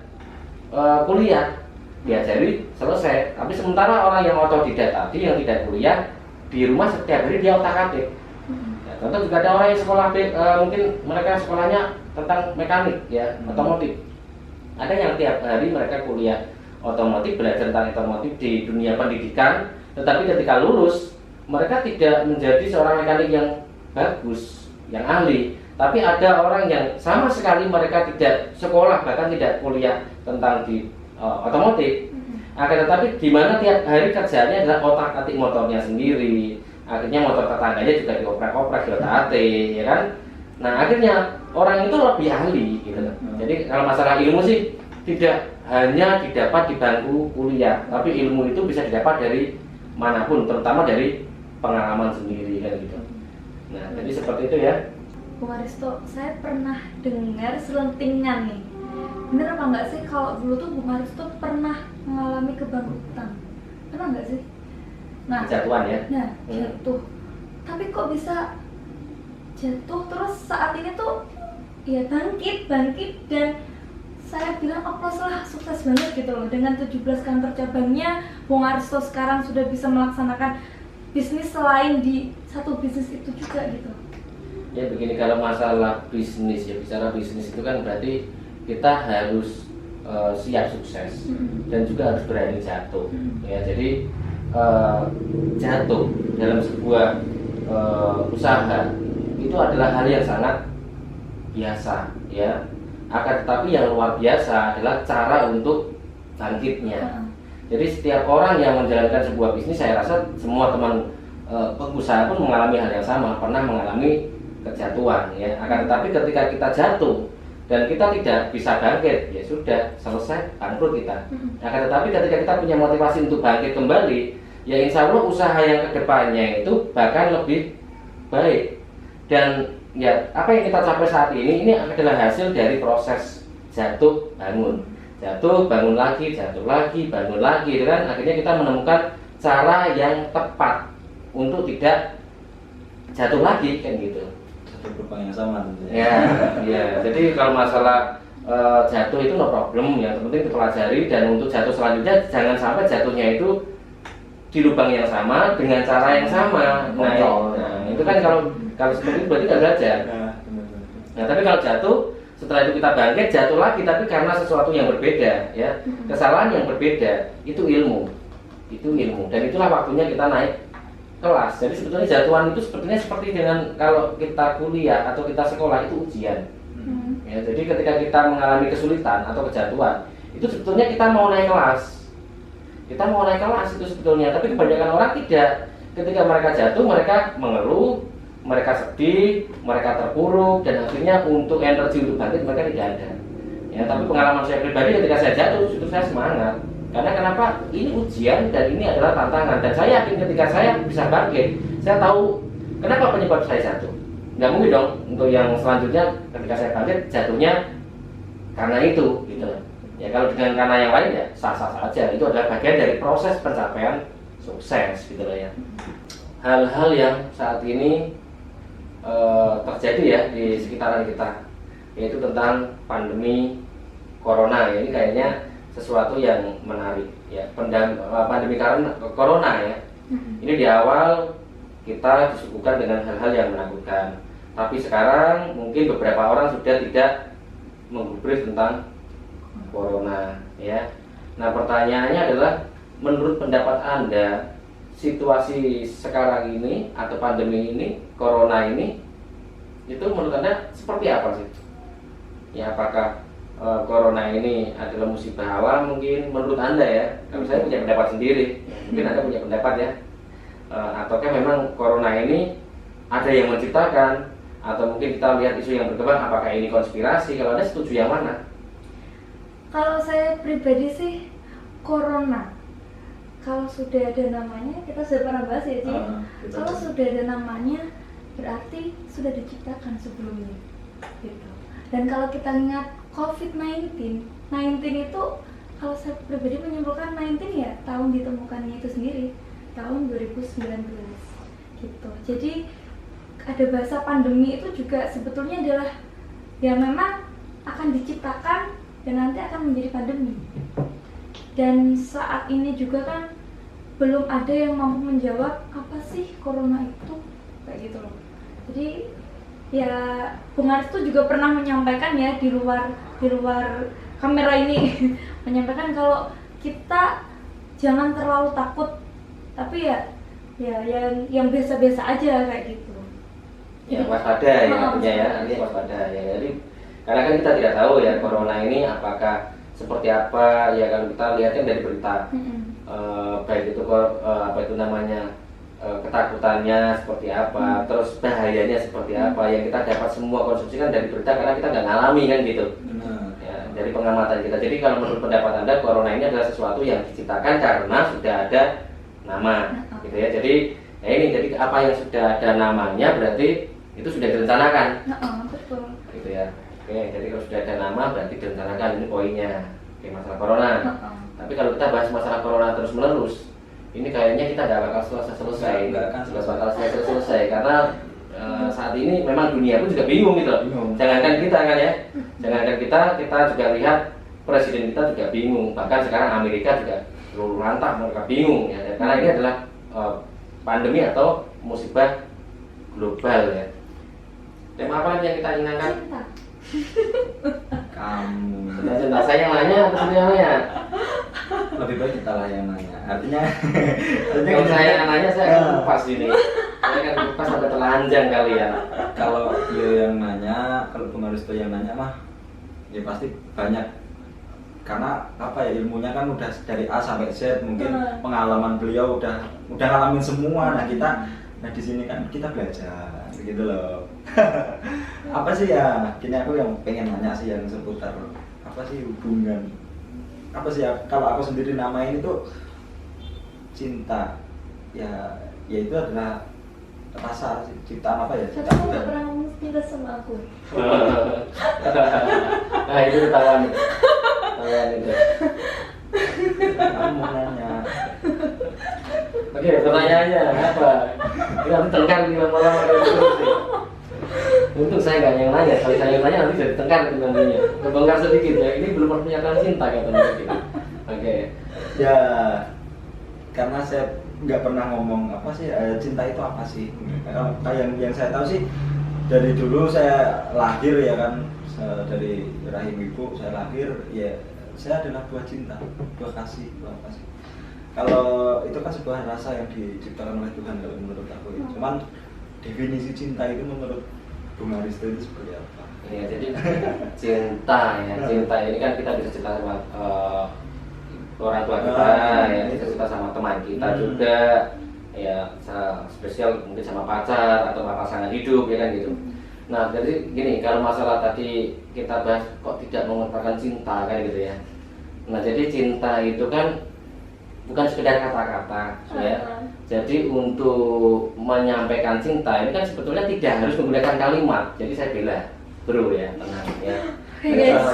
kuliah, diajari selesai. Tapi sementara orang yang otodidak tadi yang tidak kuliah di rumah setiap hari dia otak-atik. Ya, contoh juga ada orang yang sekolah mungkin mereka sekolahnya tentang mekanik ya, otomotif. Ada yang tiap hari mereka kuliah otomotif, belajar tentang otomotif di dunia pendidikan, tetapi ketika lulus mereka tidak menjadi seorang mekanik yang bagus, yang ahli. Tapi ada orang yang sama sekali mereka tidak sekolah, bahkan tidak kuliah tentang di otomotif. Akan tetapi di mana tiap hari kerjaannya adalah otak-atik motornya sendiri. Akhirnya motor tetangganya juga dioprak-oprak, diotak-atik, ya kan? Nah akhirnya orang itu lebih ahli gitu. Jadi kalau masalah ilmu sih tidak hanya didapat di bangku kuliah, tapi ilmu itu bisa didapat dari manapun, terutama dari pengalaman sendiri kan gitu. Nah jadi seperti itu ya.
Bung Aristo, saya pernah dengar selentingan nih. Bener apa enggak sih kalau dulu tuh Bung Aristo pernah mengalami kebangkrutan? Pernah enggak sih? Nah,
Kejatuhan ya.
Nah, jatuh. Tapi kok bisa jatuh terus saat ini tuh ya bangkit dan saya bilang aplaus lah, sukses banget gitu loh. Dengan 17 kantor cabangnya, Bung Aristo sekarang sudah bisa melaksanakan bisnis selain di satu bisnis itu juga gitu.
Ya begini, kalau masalah bisnis ya, bicara bisnis itu kan berarti kita harus siap sukses dan juga harus berani jatuh ya. Jadi jatuh dalam sebuah usaha itu adalah hal yang sangat biasa ya. Akan tetapi yang luar biasa adalah cara untuk bangkitnya. Jadi setiap orang yang menjalankan sebuah bisnis, saya rasa semua teman pengusaha pun mengalami hal yang sama, pernah mengalami kejatuhan ya. Akan tetapi ketika kita jatuh dan kita tidak bisa bangkit, ya sudah selesai, bangkrut kita. Akan tetapi ketika kita punya motivasi untuk bangkit kembali, ya insya Allah usaha yang kedepannya itu bahkan lebih baik. Dan ya apa yang kita capai saat ini adalah hasil dari proses jatuh bangun, bangun lagi, jatuh lagi, bangun lagi, itu kan akhirnya kita menemukan cara yang tepat untuk tidak jatuh lagi kan gitu.
pakai lubang yang sama tentunya.
Ya, ya. Jadi kalau masalah jatuh itu no problem, yang penting dipelajari, dan untuk jatuh selanjutnya jangan sampai jatuhnya itu di lubang yang sama dengan cara yang sama. Nah, itu kan kalau seperti itu berarti nggak belajar. Nah, tapi kalau jatuh setelah itu kita bangkit, jatuh lagi tapi karena sesuatu yang berbeda, ya, kesalahan yang berbeda, itu ilmu, dan itulah waktunya kita naik kelas. Jadi sebetulnya jatuhan itu sebetulnya seperti dengan kalau kita kuliah atau kita sekolah itu ujian. Ya, jadi ketika kita mengalami kesulitan atau kejatuhan, itu sebetulnya kita mau naik kelas. Kita mau naik kelas itu sebetulnya, tapi kebanyakan orang tidak. Ketika mereka jatuh, mereka mengeluh, mereka sedih, mereka terpuruk, dan akhirnya untuk energi untuk bangkit mereka tidak ada. Ya, tapi pengalaman saya pribadi ketika saya jatuh, itu saya semangat. Karena kenapa? Ini ujian dan ini adalah tantangan. Dan saya yakin ketika saya bisa bangkit, saya tahu kenapa penyebab saya jatuh. Nggak mungkin dong untuk yang selanjutnya ketika saya bangkit jatuhnya karena itu, gitu. Ya kalau dengan karena yang lain ya sah-sah saja. Itu adalah bagian dari proses pencapaian sukses, gitu loh ya. Hal-hal yang saat ini terjadi ya di sekitaran kita, yaitu tentang pandemi corona. Ya, ini kayaknya sesuatu yang menarik ya, pandemi corona ya. Ini di awal kita disuguhkan dengan hal-hal yang menakutkan, tapi sekarang mungkin beberapa orang sudah tidak menggubris tentang corona ya. Nah, pertanyaannya adalah, menurut pendapat Anda, situasi sekarang ini atau pandemi ini, corona ini, itu menurut Anda seperti apa sih? Ya, apakah corona ini adalah musibah alam mungkin menurut Anda ya? Kalau saya punya pendapat sendiri, mungkin Anda punya pendapat ya. Ataukah memang corona ini ada yang menciptakan, atau mungkin kita lihat isu yang berkembang, apakah ini konspirasi? Kalau Anda setuju yang mana?
Kalau saya pribadi sih corona. Kalau sudah ada namanya, kita sudah pernah bahas ya Ci. Kalau sudah ada namanya, berarti sudah diciptakan sebelumnya, gitu. Dan kalau kita ingat COVID-19, 19 itu kalau saya pribadi menyimpulkan 19 ya tahun ditemukannya itu sendiri, tahun 2019, gitu. Jadi ada bahasa pandemi itu juga sebetulnya adalah yang memang akan diciptakan dan nanti akan menjadi pandemi. Dan saat ini juga kan belum ada yang mampu menjawab apa sih corona itu, kayak gitu loh. Jadi ya Bung Aris tuh juga pernah menyampaikan ya di luar kamera ini menyampaikan kalau kita jangan terlalu takut, tapi ya yang biasa-biasa aja kayak gitu.
Ya, waspada ya artinya ya, artinya waspada ya. Jadi karena kan kita tidak tahu ya corona ini apakah seperti apa ya, kalau kita lihatnya dari berita, baik itu apa itu namanya, ketakutannya seperti apa, terus bahayanya seperti apa, yang kita dapat semua konsumsi kan dari berita karena kita nggak ngalami kan gitu. Ya, dari pengamatan kita. Jadi kalau menurut pendapat Anda, corona ini adalah sesuatu yang diciptakan karena sudah ada nama, gitu ya. Jadi ya ini, jadi apa yang sudah ada namanya berarti itu sudah direncanakan,
Betul.
gitu ya. Oke, jadi kalau sudah ada nama berarti direncanakan, ini poinnya. Oke, masalah corona. Tapi kalau kita bahas masalah corona terus menerus, ini kayaknya kita nggak bakal selesai, karena saat ini memang dunia pun juga bingung gitu. Jangankan kita kan ya, jangankan kita juga lihat presiden kita juga bingung, bahkan sekarang Amerika juga luluh lantah, mereka bingung ya, karena ini adalah pandemi atau musibah global ya. Tema apa yang kita inginkan?
Cinta.
Kamu
Cinta saya yang nanya atau yang nanya?
lebih baik kita lah yang nanya. Artinya
Kalau saya yang nanya, saya akan kupas ini. Saya akan kupas sampai telanjang kali ya.
Kalau dia yang nanya, kalau Bung Aristo yang nanya mah, ya pasti banyak. Karena apa ya, ilmunya kan udah dari A sampai Z, mungkin pengalaman beliau udah ngalamin semua. Nah kita, di sini kan kita belajar, gitu loh. Apa sih ya? Kini aku yang pengen nanya sih yang seputar apa sih hubungan, apa sih ya, kalau aku sendiri namain itu cinta, ya itu adalah rasa ciptaan apa ya?
Tapi kamu nggak pernah ngomong cinta sama aku.
Nah itu ketahuan nih. Ketahuan itu.
Kamu mau nanya.
Oke, pertanyaannya apa? Kita tengkar di lama-lama terus sih. Untung saya nggak yang nanya, kalau saya yang nanya nanti jadi tengkar nantinya. Kebongkar sedikit ya, ini belum pernyataan cinta katanya gitu. Oke.
Ya, karena saya nggak pernah ngomong apa sih cinta itu apa sih. Kalau kayak yang saya tahu sih dari dulu saya lahir ya kan, dari rahim ibu saya lahir ya, saya adalah buah cinta, buah kasih, buah apa sih. Kalau itu kan sebuah rasa yang diciptakan oleh Tuhan kalau menurut aku ya. Cuman definisi cinta itu menurut Bung Aristo itu seperti apa?
Ya, jadi cinta ya, cinta ini kan kita bisa cerita sama orang tua kita, ya bisa cerita sama teman kita juga, ya spesial mungkin sama pacar atau sama pasangan hidup ya kan gitu. Nah jadi gini, kalau masalah tadi kita bahas kok tidak mengungkapkan cinta kan gitu ya. Nah jadi cinta itu kan bukan sekedar kata-kata ya. Jadi untuk menyampaikan cinta ini kan sebetulnya tidak harus menggunakan kalimat. Jadi saya bela bro ya, tenang ya.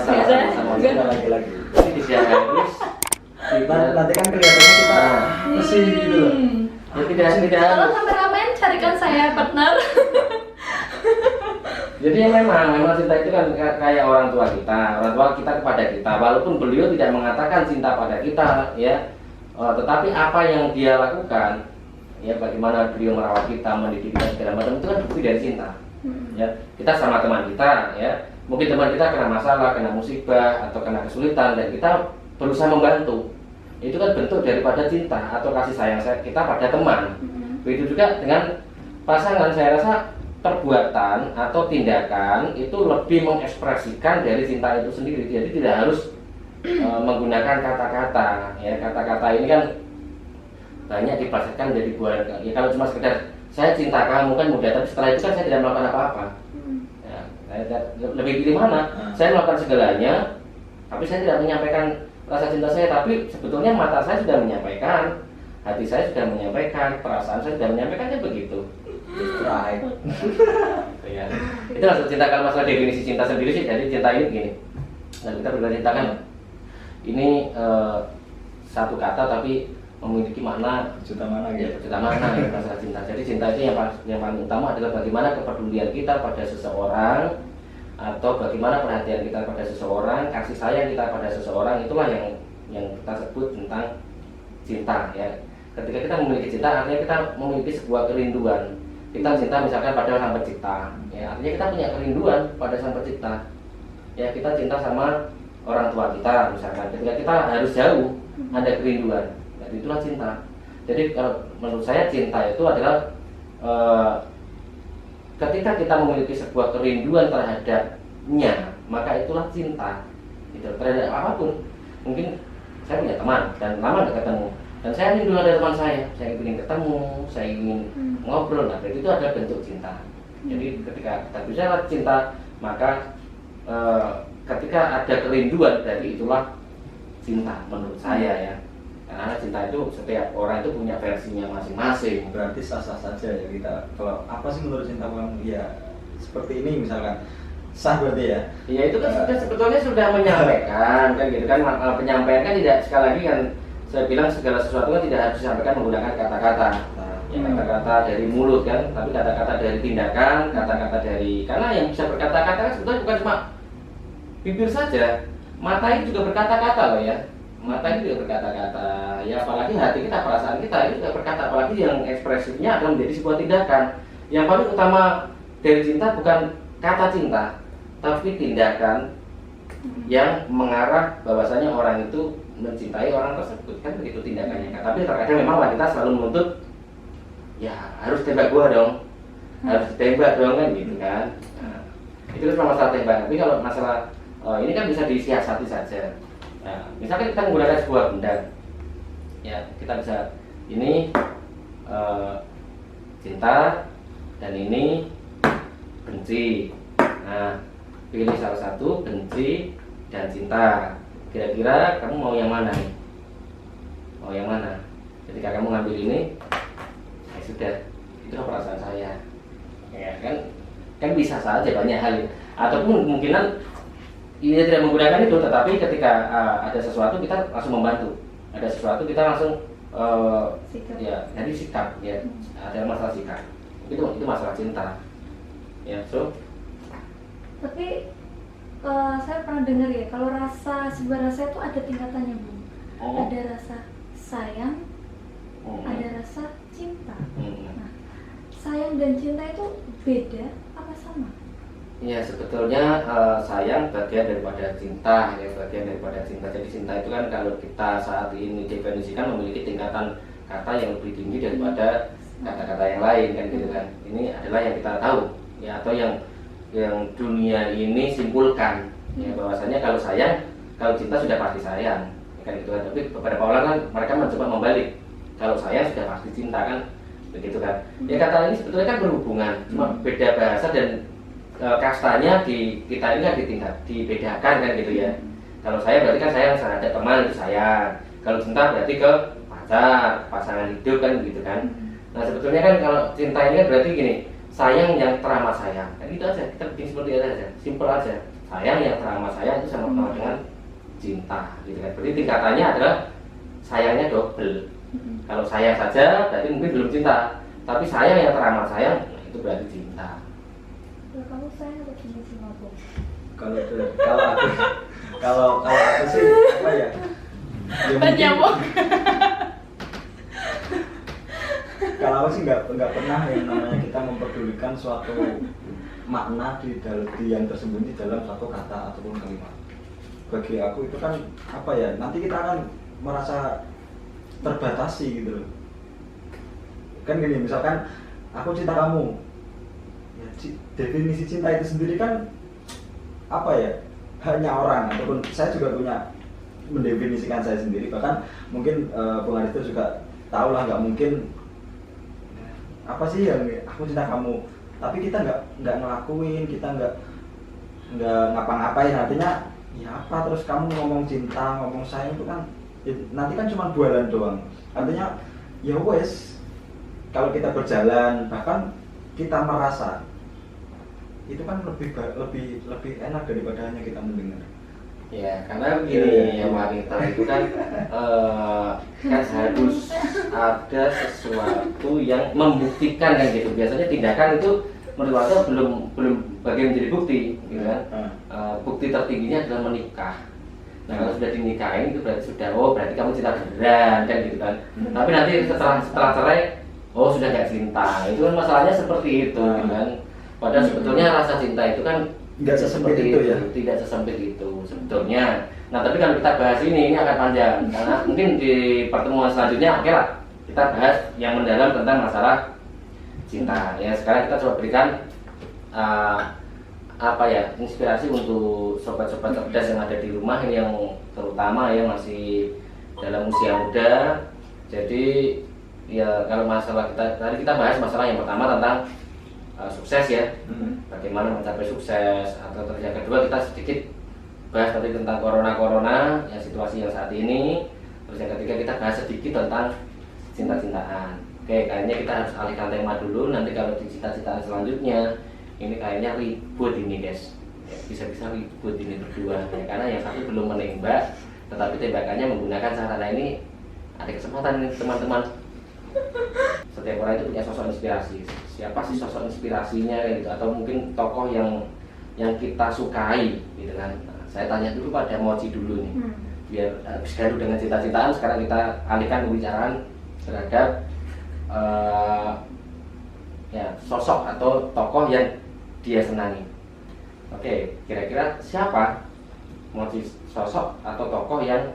Sama-sama
lagi-lagi.
Jadi tidak harus
Nanti kan kelihatannya kita mesti gitu loh.
Ya tidak
Tolong kameramen carikan saya partner.
Jadi memang cinta itu kan kayak orang tua kita kepada kita. Walaupun beliau tidak mengatakan cinta pada kita ya, tetapi apa yang dia lakukan ya, bagaimana beliau merawat kita, mendidik kita segala macam, itu kan bukti dari cinta. Ya, kita sama teman kita ya, mungkin teman kita kena masalah, kena musibah atau kena kesulitan dan kita berusaha membantu. Itu kan bentuk daripada cinta atau kasih sayang kita pada teman. Begitu juga dengan pasangan, saya rasa perbuatan atau tindakan itu lebih mengekspresikan dari cinta itu sendiri. Jadi tidak harus menggunakan kata-kata ya. Kata-kata ini kan banyak dipraktekkan jadi buah ya. Kalau cuma sekedar saya cinta kamu kan mudah, tapi setelah itu kan saya tidak melakukan apa-apa ya, saya lebih pilih mana? Saya melakukan segalanya tapi saya tidak menyampaikan rasa cinta saya, tapi sebetulnya mata saya sudah menyampaikan, hati saya sudah menyampaikan, perasaan saya sudah menyampaikannya begitu.
Right.
Ya. Itu maksud cinta. Kalau masalah definisi cinta sendiri sih, jadi cinta ini begini. Dan kita berdua cinta kan ini satu kata tapi memiliki makna
Juta mana gitu.
juta makna ya, masalah cinta. Jadi cinta itu yang paling utama adalah bagaimana kepedulian kita pada seseorang, atau bagaimana perhatian kita pada seseorang, kasih sayang kita pada seseorang. Itulah yang kita sebut tentang cinta ya. Ketika kita memiliki cinta, artinya kita memiliki sebuah kerinduan. Kita cinta misalkan pada Sang Pencipta ya, artinya kita punya kerinduan pada Sang Pencipta ya. Kita cinta sama orang tua kita misalkan, ketika kita harus jauh ada kerinduan, jadi itulah cinta. Jadi kalau menurut saya cinta itu adalah ketika kita memiliki sebuah kerinduan terhadapnya, maka itulah cinta gitu, terhadap apapun. Mungkin saya punya teman dan lama nggak ketemu, dan saya rindu ada teman saya ingin ketemu, saya ingin ngobrol. Nah itu adalah bentuk cinta. Jadi ketika kita bicara cinta, maka ketika ada kerinduan, berarti itulah cinta menurut saya ya. Karena cinta itu setiap orang itu punya versinya masing-masing.
Berarti sah-sah saja ya kita. Kalau apa sih menurut cinta kamu? Ya seperti ini misalkan, sah berarti ya?
Iya itu kan sebetulnya sudah menyampaikan kan gitu kan. Penyampaian kan tidak, sekali lagi kan saya bilang segala sesuatu kan tidak harus disampaikan menggunakan kata-kata. Ya kata-kata dari mulut kan, tapi kata-kata dari tindakan, kata-kata dari, karena yang bisa berkata-kata kan sebetulnya bukan cuma bibir saja, mata itu juga berkata-kata loh ya. Mata itu juga berkata-kata ya, apalagi hati kita, perasaan kita itu juga berkata, apalagi yang ekspresinya adalah menjadi sebuah tindakan. Yang paling utama dari cinta bukan kata cinta, tapi tindakan yang mengarah bahwasanya orang itu mencintai orang tersebut, kan begitu tindakannya. Tapi terkadang memang wanita selalu menuntut ya harus tembak gua dong, harus ditembak dong kan gitu kan. Nah, itu kan masalah tembak. Tapi kalau masalah ini kan bisa disiasati saja. Nah, misalkan kita menggunakan sebuah benda, ya kita bisa ini cinta dan ini benci. Nah, pilih salah satu, benci dan cinta. Kira-kira kamu mau yang mana nih? Mau yang mana? Ketika kamu ngambil ini, ya sudah, itulah perasaan saya. Ya kan bisa saja banyak hal. Ataupun kemungkinan ia tidak menggunakan itu, tetapi ketika ada sesuatu kita langsung membantu, ada sesuatu kita langsung ya jadi sikap ya, ada masalah sikap, itu masalah cinta ya. So
Tapi saya pernah dengar ya, kalau sebuah rasa itu ada tingkatannya, Bu. Ada rasa sayang, ada rasa cinta. Nah, sayang dan cinta itu beda apa sama?
Ya sebetulnya sayang bagian daripada cinta, ya bagian daripada cinta. Jadi cinta itu kan kalau kita saat ini definisikan memiliki tingkatan kata yang lebih tinggi daripada kata-kata yang lain kan gitu kan. Ini adalah yang kita tahu ya, atau yang dunia ini simpulkan ya, bahwasanya kalau sayang, kalau cinta sudah pasti sayang kan gitu kan. Tapi beberapa orang kan mereka mencoba membalik, kalau sayang sudah pasti cinta kan begitu kan. Ya kata ini sebetulnya kan berhubungan, cuma beda bahasa dan kastanya di kita ini kan dibedakan kan gitu ya. Kalau saya berarti kan sayang ada teman itu sayang. Kalau cinta berarti ke pacar, pasangan hidup kan gitu kan. Nah sebetulnya kan kalau cinta ini kan berarti gini, sayang yang teramat sayang. Kan itu aja, kita bikin seperti itu aja, simple aja. Sayang yang teramat sayang itu sama dengan cinta gitu kan. Berarti tingkatannya adalah sayangnya double. Kalau sayang saja berarti mungkin belum cinta, tapi sayang yang teramat sayang itu berarti cinta.
Kamu sayang atau cinta sama aku?
Kalau aku sih apa ya?
Nyamuk.
Kalau aku sih nggak pernah yang namanya kita memperdulikan suatu makna di yang tersembunyi dalam satu kata ataupun kalimat. Bagi aku itu kan apa ya? Nanti kita akan merasa terbatasi gitu loh. Kan gini, misalkan aku cinta kamu. Ya, definisi cinta itu sendiri kan apa ya, hanya orang, ataupun saya juga punya mendefinisikan saya sendiri. Bahkan mungkin Bung Aristo juga tahu lah, nggak mungkin apa sih yang aku cinta kamu, tapi kita nggak ngelakuin, kita nggak ngapa-ngapain. Artinya ya apa, terus kamu ngomong cinta, ngomong sayang itu kan ya, nanti kan cuma bualan doang. Artinya ya wes, kalau kita berjalan bahkan kita merasa itu kan lebih enak daripada hanya kita mendengar.
Ya karena begini ya, wanita itu kan kan harus ada sesuatu yang membuktikan kan gitu. Biasanya tindakan itu menurut saya belum bagian menjadi bukti gitu kan. Bukti tertingginya adalah menikah. Nah kalau sudah dinikahin itu berarti berarti kamu cinta beneran kan gitu kan. Tapi nanti setelah cerai sudah gak cinta, itu kan masalahnya seperti itu gitu kan. Padahal sebetulnya rasa cinta itu kan
nggak sesempit itu ya,
tidak sesempit itu sebetulnya. Nah tapi kalau kita bahas ini akan panjang, karena mungkin di pertemuan selanjutnya oke lah kita bahas yang mendalam tentang masalah cinta. Ya sekarang kita coba berikan inspirasi untuk sobat-sobat cerdas yang ada di rumah, yang terutama yang masih dalam usia muda. Jadi ya kalau masalah tadi kita bahas masalah yang pertama tentang sukses ya, bagaimana mencapai sukses, atau terus yang kedua kita sedikit bahas tadi tentang corona ya, situasi yang saat ini. Terus yang ketiga kita bahas sedikit tentang cinta-cintaan. Oke, kayaknya kita harus alihkan tema dulu, nanti kalau di cinta-cintaan selanjutnya ini kayaknya ribut ini guys ya, bisa-bisa ribut ini berdua ya, karena yang satu belum menembak tetapi tembakannya menggunakan sarana ini. Ada kesempatan nih teman-teman, setiap orang itu punya sosok inspirasi. Siapa sih sosok inspirasinya gitu, atau mungkin tokoh yang kita sukai gitu kan. Nah, saya tanya dulu pada Mochi dulu nih, biar habis dulu dengan cinta-cintaan. Sekarang kita alihkan pembicaraan terhadap sosok atau tokoh yang dia senangi. Oke, kira-kira siapa Mochi, sosok atau tokoh yang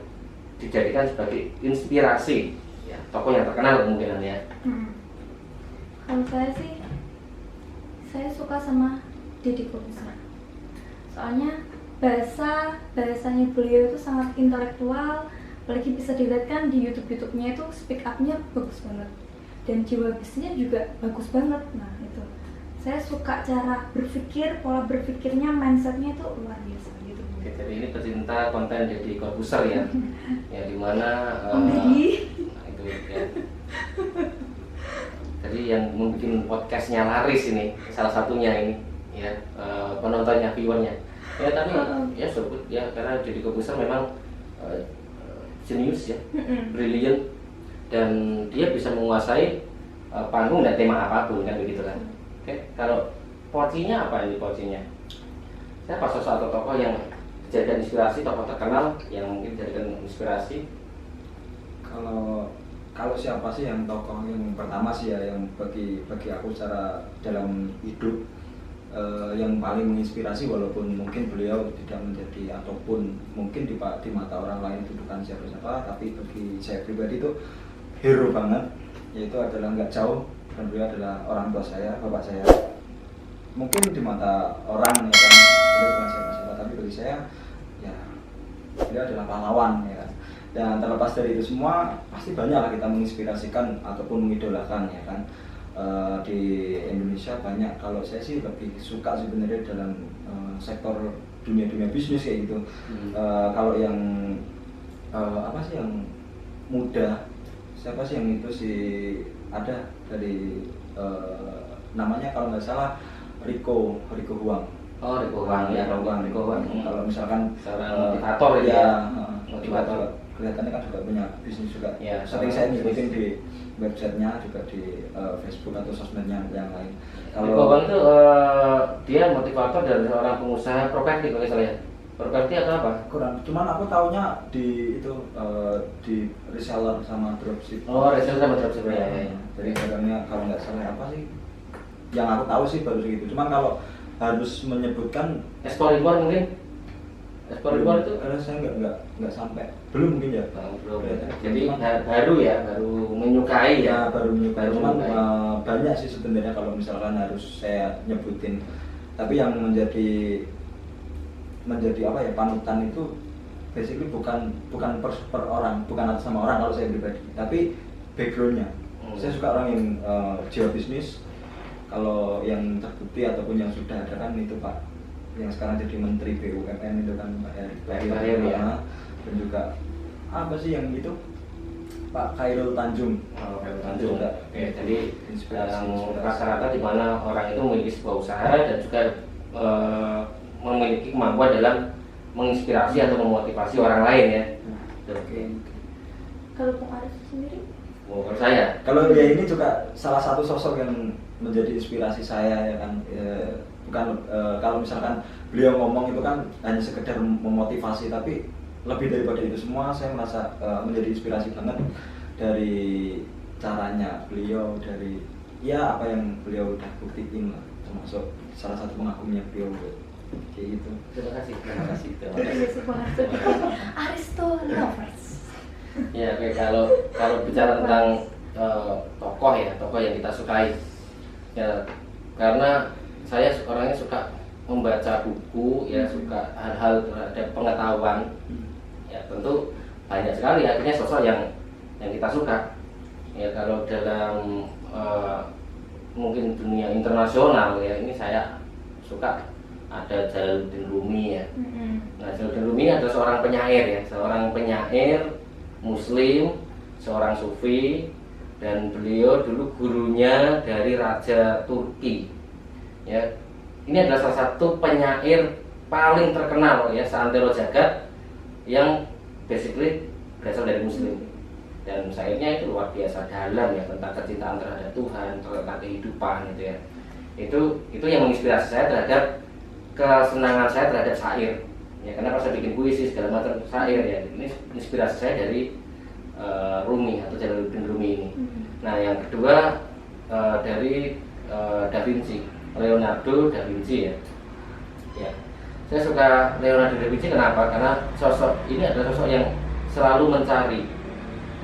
dijadikan sebagai inspirasi ya, tokoh yang terkenal kemungkinan ya?
Kalau saya suka sama Deddy Corbuzier. Soalnya bahasanya beliau itu sangat intelektual, apalagi bisa dilihat kan di YouTube-nya itu speak up-nya bagus banget, dan jiwa bisnisnya juga bagus banget. Nah itu saya suka cara berpikir, pola berpikirnya, mindsetnya itu luar biasa gitu.
Oke, jadi ini pecinta konten Deddy Corbuzier ya, ya dimana itu ya. Jadi yang membuat podcastnya laris ini salah satunya ini ya, penontonnya, viewernya ya. Tapi ya sebut ya, karena Deddy Corbuzier memang jenius ya, brilliant, dan dia bisa menguasai panggung dan tema apapun kan begitu kan. Oke, kalau pocinya apa ini pocinya? siapa sosok atau tokoh yang dijadikan inspirasi, tokoh terkenal yang mungkin dijadikan inspirasi?
Kalau siapa sih yang tokoh yang pertama sih ya, yang bagi aku secara dalam hidup yang paling menginspirasi, walaupun mungkin beliau tidak menjadi ataupun mungkin di mata orang lain itu bukan siapa-siapa, tapi bagi saya pribadi itu hero banget, yaitu adalah nggak jauh, dan beliau adalah orang tua saya, bapak saya. Mungkin di mata orang ya kan beliau bukan siapa-siapa, tapi bagi saya ya beliau adalah pahlawan ya kan. Dan terlepas dari itu semua, pasti banyaklah kita menginspirasikan ataupun mengidolakan ya kan. Di Indonesia banyak, kalau saya sih lebih suka sebenarnya dalam sektor dunia bisnis kayak gitu. Kalau yang apa sih yang muda, siapa sih yang itu sih ada dari namanya kalau nggak salah Rico Huang.
Oh, Rico Huang ya, Rico Huang.
Kalau misalkan
seorang motivator
ya,
motivator.
Kelihatannya kan juga punya bisnis juga.
Ya,
sering saya ngikutin di websitenya, juga di Facebook atau sosmednya yang lain.
Rico Huang itu dia motivator dan seorang pengusaha properti kalau saya. Properti atau apa?
Kurang. Cuman aku taunya di itu di reseller sama dropship.
Oh, reseller sama dropship ya.
Jadi barangnya kalau nggak salah apa sih? Yang aku tahu sih baru segitu. Cuman kalau harus menyebutkan
ekspor impor mungkin. Ekspor impor itu
saya nggak sampai, belum mungkin ya.
Belum. Jadi baru menyukai ya.
Baru menyukai. Cuman
menyukai.
Banyak sih sebenarnya kalau misalkan harus saya nyebutin. Tapi yang menjadi apa ya, panutan itu basically bukan per orang, bukan atas sama orang kalau saya pribadi, tapi backgroundnya. Saya suka orang yang jiwa bisnis. Kalau yang terbukti ataupun yang sudah ada kan itu Pak, yang sekarang jadi Menteri BUMN itu kan Pak Erick ya. Dan juga apa sih yang itu Pak Khairul Tanjung.
Oh, Khairul Tanjung. Oke, jadi
inspirasi.
rata-rata di mana orang itu memiliki sebuah usaha dan juga memiliki kemampuan dalam menginspirasi atau memotivasi orang lain ya. Oke.
Kalau Bung Aris sendiri?
Kalau saya,
kalau dia ini juga salah satu sosok yang menjadi inspirasi saya ya kan. Bukan kalau misalkan beliau ngomong itu kan hanya sekedar memotivasi, tapi lebih daripada itu semua saya merasa menjadi inspirasi banget dari caranya beliau, dari ya apa yang beliau udah buktiin lah, termasuk salah satu pengagumnya beliau kayak gitu.
terima kasih.
Aristo lovers.
Ya, oke, kalau bicara tentang tokoh yang kita sukai ya, karena saya orangnya suka membaca buku ya, suka hal-hal terhadap pengetahuan ya, tentu banyak sekali akhirnya sosok yang kita suka ya. Kalau dalam mungkin dunia internasional ya, ini saya suka ada Jalaluddin Rumi ya. Nah, Jalaluddin Rumi adalah seorang penyair ya, seorang penyair Muslim, seorang sufi, dan beliau dulu gurunya dari Raja Turki. Ya, ini adalah salah satu penyair paling terkenal ya seantero jagat yang basically berasal dari Muslim. Dan syairnya itu luar biasa dalam ya, tentang kecintaan terhadap Tuhan, tentang kehidupan gitu ya. Itu yang menginspirasi saya terhadap kesenangan saya terhadap syair. Ya, kenapa saya bikin puisi segala macam syair ya. Ini inspirasi saya dari Rumi atau Jalaluddin Rumi ini. Nah, yang kedua dari Da Vinci, Leonardo da Vinci ya. Ya, saya suka Leonardo da Vinci kenapa? Karena sosok ini adalah sosok yang selalu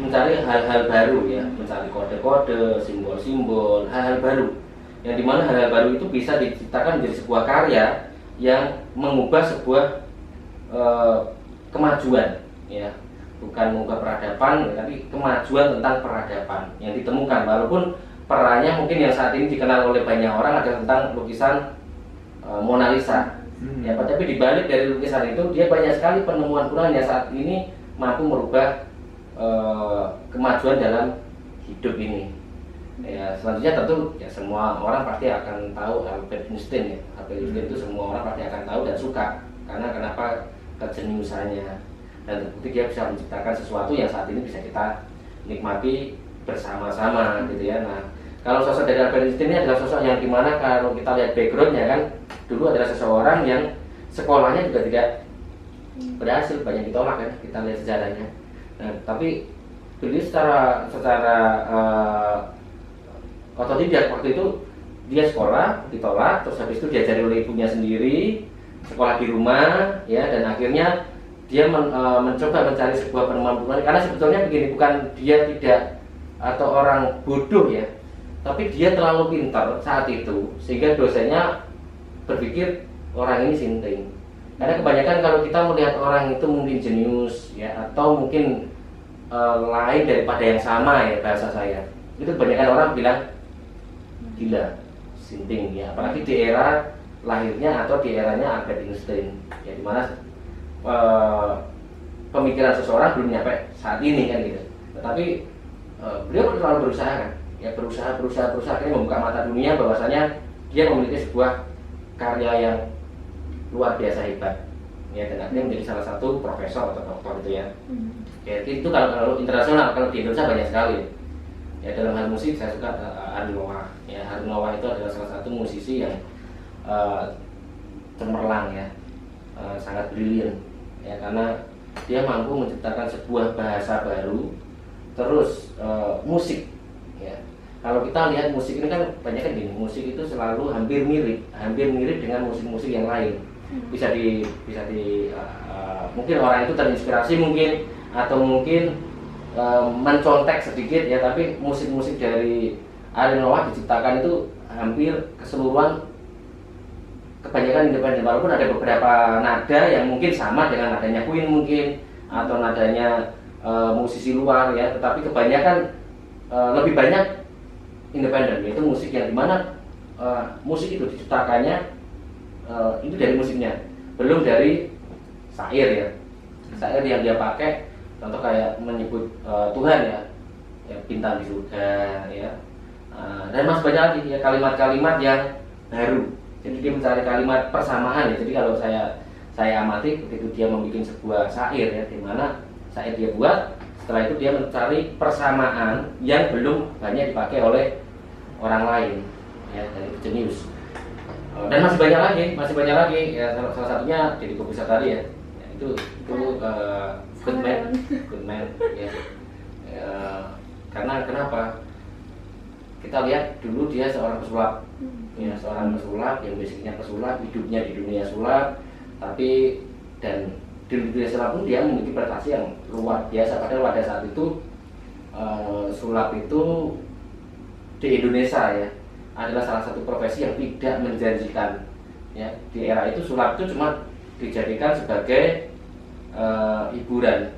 mencari hal-hal baru ya, mencari kode-kode, simbol-simbol, hal-hal baru. Yang dimana hal-hal baru itu bisa diciptakan menjadi sebuah karya yang mengubah sebuah kemajuan ya, bukan mengubah peradaban tapi kemajuan tentang peradaban yang ditemukan. Walaupun perannya mungkin yang saat ini dikenal oleh banyak orang adalah tentang lukisan Mona Lisa ya, tapi dibalik dari lukisan itu dia banyak sekali penemuan-penemuan yang saat ini mampu merubah kemajuan dalam hidup ini. Ya, selanjutnya tentu ya semua orang pasti akan tahu Albert Einstein ya. Albert Einstein itu semua orang pasti akan tahu dan suka, karena kenapa? Kejeniusannya, dan terbukti dia bisa menciptakan sesuatu yang saat ini bisa kita nikmati bersama-sama gitu ya. Nah, kalau sosok dari Albert Einstein ini adalah sosok yang dimana kalau kita lihat backgroundnya kan, dulu adalah seseorang yang sekolahnya juga tidak berhasil, banyak ditolak kan, kita lihat sejarahnya. Nah, tapi beliau secara otodidak waktu itu dia sekolah ditolak, terus habis itu diajari oleh ibunya sendiri, sekolah di rumah ya, dan akhirnya dia mencoba mencari sebuah penemuan karena sebetulnya begini, bukan dia tidak atau orang bodoh ya, tapi dia terlalu pintar saat itu sehingga dosennya berpikir orang ini sinting. Karena kebanyakan kalau kita melihat orang itu mungkin jenius ya, atau mungkin lain daripada yang sama ya, bahasa saya itu kebanyakan orang bilang gila, sinting ya, apalagi di era lahirnya atau di eranya Albert Einstein ya, dimana pemikiran seseorang belum nyampe saat ini kan gitu. Tetapi beliau terlalu berusaha kan ya, berusaha akhirnya membuka mata dunia bahwasanya dia memiliki sebuah karya yang luar biasa hebat ya, dan akhirnya menjadi salah satu profesor atau doktor itu ya. Ya itu kalau internasional, kalau di Indonesia banyak sekali ya. Dalam hal musik saya suka Ariel Noah ya. Ariel Noah itu adalah salah satu musisi yang cemerlang ya, sangat brilian ya, karena dia mampu menciptakan sebuah bahasa baru. Terus musik ya, kalau kita lihat musik ini kan banyak kan gini, musik itu selalu hampir mirip dengan musik-musik yang lain. Bisa di mungkin orang itu terinspirasi mungkin, atau mungkin mencontek sedikit ya, tapi musik-musik dari Ariel Noah diciptakan itu hampir keseluruhan kebanyakan independen, walaupun ada beberapa nada yang mungkin sama dengan nadanya Queen mungkin, atau nadanya musisi luar ya, tetapi kebanyakan lebih banyak independen, yaitu musik yang dimana musik itu diciptakannya itu dari musiknya, belum dari syair ya. Syair yang dia pakai, contoh kayak menyebut Tuhan ya, bintang di surga ya, dan masih banyak lagi ya kalimat-kalimat yang baru. Jadi dia mencari kalimat persamaan ya. Jadi kalau saya amati ketika dia membuat sebuah syair ya, di mana syair dia buat, setelah itu dia mencari persamaan yang belum banyak dipakai oleh orang lain ya, dan itu jenius. Dan masih banyak lagi ya, salah satunya Deddy Corbuzier tadi ya, itu good man ya. Karena kenapa? Kita lihat dulu dia seorang pesulap ya, seorang pesulap yang basicnya pesulap, hidupnya di dunia sulap, tapi dan di dunia sulap pun dia memiliki prestasi yang luar biasa. Padahal pada saat itu sulap itu di Indonesia ya adalah salah satu profesi yang tidak menjanjikan ya. Di era itu sulap itu cuma dijadikan sebagai hiburan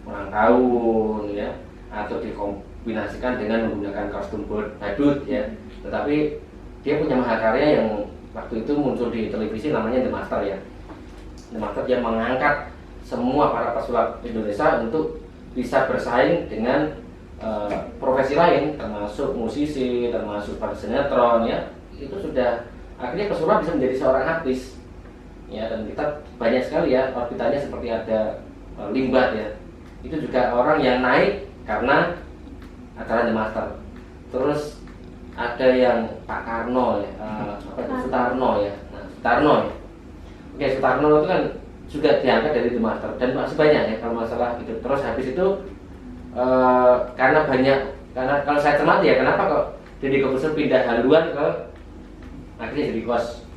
ulang tahun ya, atau dikombinasikan dengan menggunakan kostum badut ya. Tetapi dia punya mahakarya yang waktu itu muncul di televisi, namanya The Master ya. The Master yang mengangkat semua para pesulap Indonesia untuk bisa bersaing dengan profesi lain, termasuk musisi, termasuk para sinetron ya. Itu sudah akhirnya pesulap bisa menjadi seorang artis ya, dan kita banyak sekali ya orbitannya, seperti ada Limbat ya, itu juga orang yang naik karena acara The Master. Terus ada yang Pak Karno ya, Sutarno ya. Nah, Sutarno ya. Oke, Sutarno itu kan juga diangkat dari The Master, dan masih banyak ya kalau masalah itu. Terus habis itu karena kalau saya cermati ya, kenapa kok Deddy Corbuzier pindah haluan ke akhirnya jadi host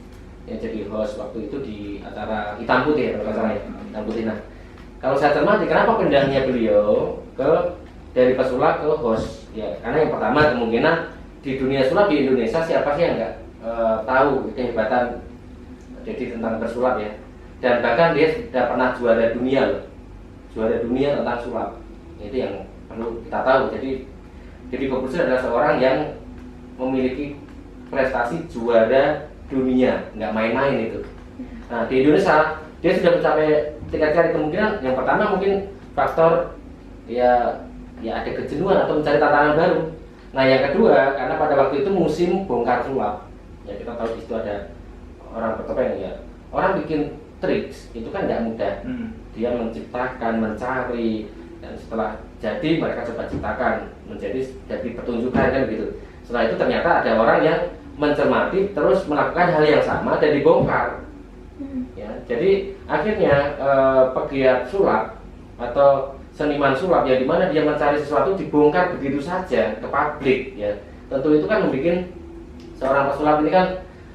ya, jadi host waktu itu di acara Hitam Putih ya, kalau salah ya, Hitam Putih. Nah, kalau saya cermati kenapa pindahnya beliau dari pesulap ke host ya, karena yang pertama kemungkinan di dunia sulap di Indonesia siapa sih yang nggak tahu kehebatan jadi tentang bersulap ya, dan bahkan dia sudah pernah juara dunia loh, juara dunia tentang sulap. Itu yang perlu kita tahu. Jadi Corbuzier adalah seorang yang memiliki prestasi juara dunia, nggak main-main itu. Nah, di Indonesia dia sudah mencapai 3 kali. Kemungkinan yang pertama mungkin faktor ya ada kejenuhan atau mencari tantangan baru. Nah, yang kedua karena pada waktu itu musim bongkar sulap ya, kita tahu di situ ada orang bertopeng ya, orang bikin triks itu kan nggak mudah. Dia menciptakan, mencari, dan setelah jadi mereka coba ciptakan menjadi pertunjukan kan gitu. Setelah itu ternyata ada orang yang mencermati terus melakukan hal yang sama dan dibongkar Ya, jadi akhirnya pegiat sulap atau seniman sulap yang dimana dia mencari sesuatu dibongkar begitu saja ke publik ya. Tentu itu kan membuat seorang pesulap ini kan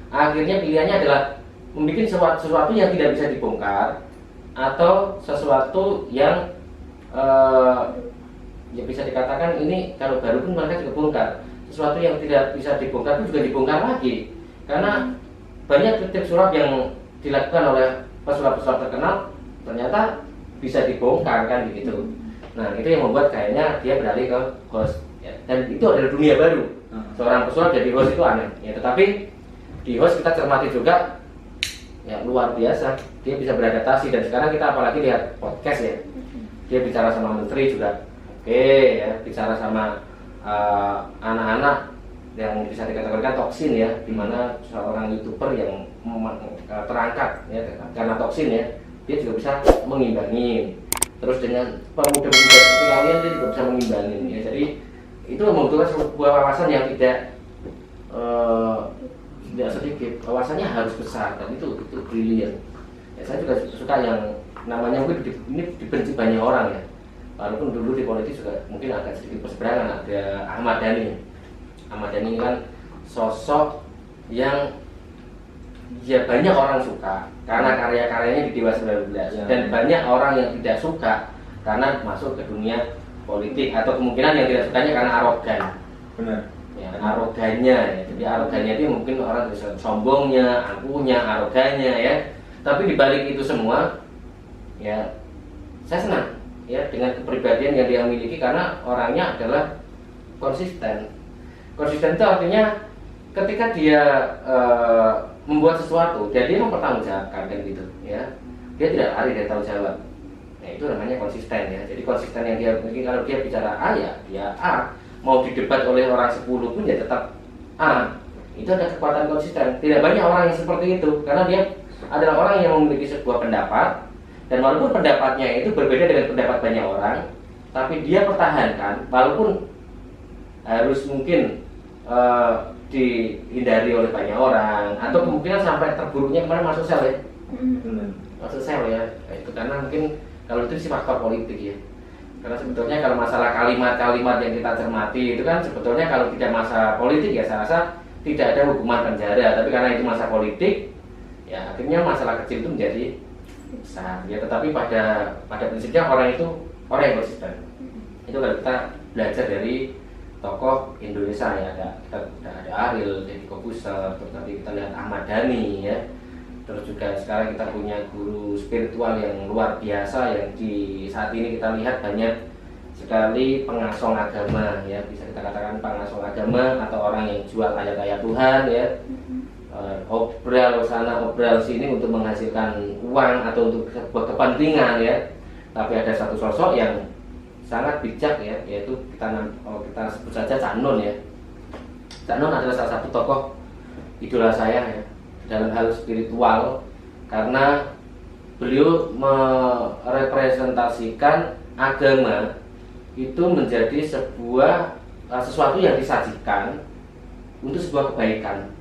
akhirnya pilihannya adalah membuat sesuatu yang tidak bisa dibongkar atau sesuatu yang ya bisa dikatakan ini kalau baru pun mereka juga bongkar. Sesuatu yang tidak bisa dibongkar pun juga dibongkar lagi karena banyak titik sulap yang dilakukan oleh pesulap-pesulap terkenal ternyata bisa dibongkar kan begitu. Nah itu yang membuat kayaknya dia beralih ke host ya. Dan itu adalah dunia baru. Seorang pesulap jadi host itu aneh ya, tetapi di host kita cermati juga ya luar biasa, dia bisa beradaptasi. Dan sekarang kita apalagi lihat podcast ya, dia bicara sama menteri juga oke ya, bicara sama anak-anak yang bisa dikategorikan toksin ya, dimana seorang youtuber yang terangkat ya karena toksin ya, dia juga bisa mengimbangi. Terus dengan pemuda-pemuda seperti kalian dia juga bisa mengimbangi ya. Jadi itu membutuhkan sebuah wawasan yang tidak sedikit, wawasannya harus besar dan itu brilian. Ya, saya juga suka yang namanya mungkin ini dibenci banyak orang ya. Walaupun dulu di politik juga mungkin agak sedikit berseberangan, ada Ahmad Dhani. Ahmad Dhani kan sosok yang ya banyak orang suka karena karya-karyanya di Dewa 19 ya. Dan banyak orang yang tidak suka karena masuk ke dunia politik atau kemungkinan yang tidak sukanya karena arogan.
Benar.
Ya, arogannya ya. Jadi arogannya itu mungkin orang bisa sombongnya, angkuhnya, arogannya ya. Tapi dibalik itu semua ya saya senang ya dengan kepribadian yang dia miliki karena orangnya adalah konsisten. Konsisten itu artinya ketika dia membuat sesuatu, dia mempertanggungjawabkan kan gitu ya. Dia tidak lari dari tanggung jawab. Nah, itu namanya konsisten ya. Jadi konsisten yang dia miliki, kalau dia bicara A ya dia A. Mau didebat oleh orang 10 pun ya tetap A. Itu ada kekuatan konsisten. Tidak banyak orang yang seperti itu karena dia adalah orang yang memiliki sebuah pendapat dan walaupun pendapatnya itu berbeda dengan pendapat banyak orang, tapi dia pertahankan walaupun harus mungkin dihindari oleh banyak orang atau kemungkinan sampai terburuknya kemarin masuk sel ya. Masuk sel ya. Itu karena mungkin kalau itu sih faktor politik ya. Karena sebetulnya kalau masalah kalimat-kalimat yang kita cermati itu kan sebetulnya kalau tidak masa politik ya saya rasa tidak ada hukuman penjara, tapi karena itu masa politik ya akhirnya masalah kecil itu menjadi besar ya. Tetapi pada prinsipnya orang itu orang yang konsisten. Itu kalau kita belajar dari tokoh Indonesia ya, ada Ariel, Deddy Corbuzier, terus nanti kita lihat Ahmad Dhani ya. Terus juga sekarang kita punya guru spiritual yang luar biasa yang di saat ini kita lihat banyak sekali pengasong agama ya, bisa kita katakan pengasong agama atau orang yang jual ayat-ayat Tuhan ya. Obral sana obral sini untuk menghasilkan uang atau untuk sebuah kepentingan ya. Tapi ada satu sosok yang sangat bijak ya, yaitu kita sebut saja Cak Nun ya. Cak Nun adalah salah satu tokoh idola saya ya dalam hal spiritual karena beliau merepresentasikan agama itu menjadi sebuah sesuatu yang disajikan untuk sebuah kebaikan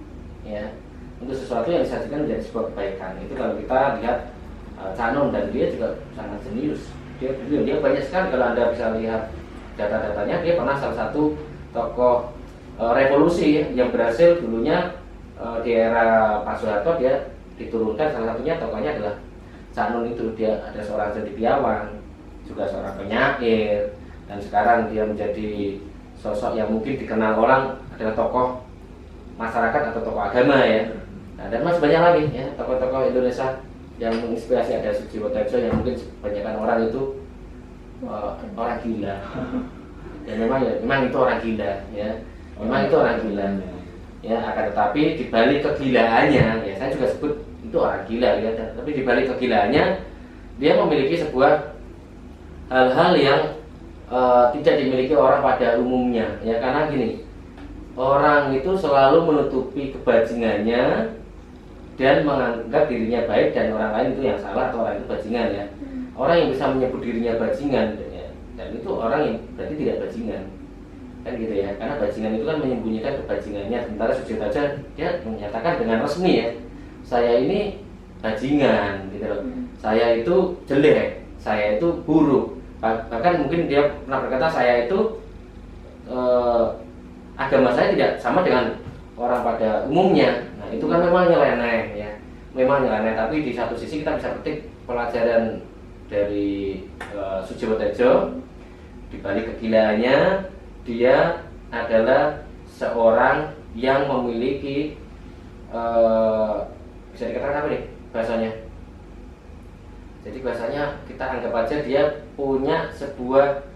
ya, untuk sesuatu yang disajikan menjadi sebuah kebaikan. Itu kalau kita lihat Cak Nun, dan dia juga sangat jenius. Dia banyak sekali, kalau Anda bisa lihat data-datanya, dia pernah salah satu tokoh revolusi ya, yang berhasil dulunya di era Pak Soeharto dia diturunkan, salah satunya tokohnya adalah Cak Nun itu. Dia ada seorang cendekiawan, juga seorang penyair, dan sekarang dia menjadi sosok yang mungkin dikenal orang adalah tokoh masyarakat atau tokoh agama ya. Nah, dan masih banyak lagi ya tokoh-tokoh Indonesia yang menginspirasi. Ada Sujiwo Tejo yang mungkin kebanyakan orang itu orang gila. Dan memang itu orang gila ya. Memang itu orang gila. Ya, akan tetapi di balik kegilaannya, ya saya juga sebut itu orang gila ya. Tapi di balik kegilaannya, dia memiliki sebuah hal-hal yang tidak dimiliki orang pada umumnya. Ya, karena gini, orang itu selalu menutupi kebajingannya dan menganggap dirinya baik dan orang lain itu yang salah atau orang itu bajingan ya. Orang yang bisa menyebut dirinya bajingan ya, dan itu orang yang berarti tidak bajingan. Kan gitu ya, karena bajingan itu kan menyembunyikan kebajingannya. Sementara Sujiwo Tejo dia menyatakan dengan resmi ya, saya ini bajingan gitu loh. Saya itu jelek, saya itu buruk. Bahkan mungkin dia pernah berkata saya itu agama saya tidak sama dengan orang pada umumnya. Nah itu kan memang nyeleneh ya, memang nyeleneh. Tapi di satu sisi kita bisa petik pelajaran dari Sujiwo Tejo. Di balik kegilaannya, dia adalah seorang yang memiliki bisa dikatakan apa nih bahasanya? Jadi bahasanya kita anggap aja dia punya sebuah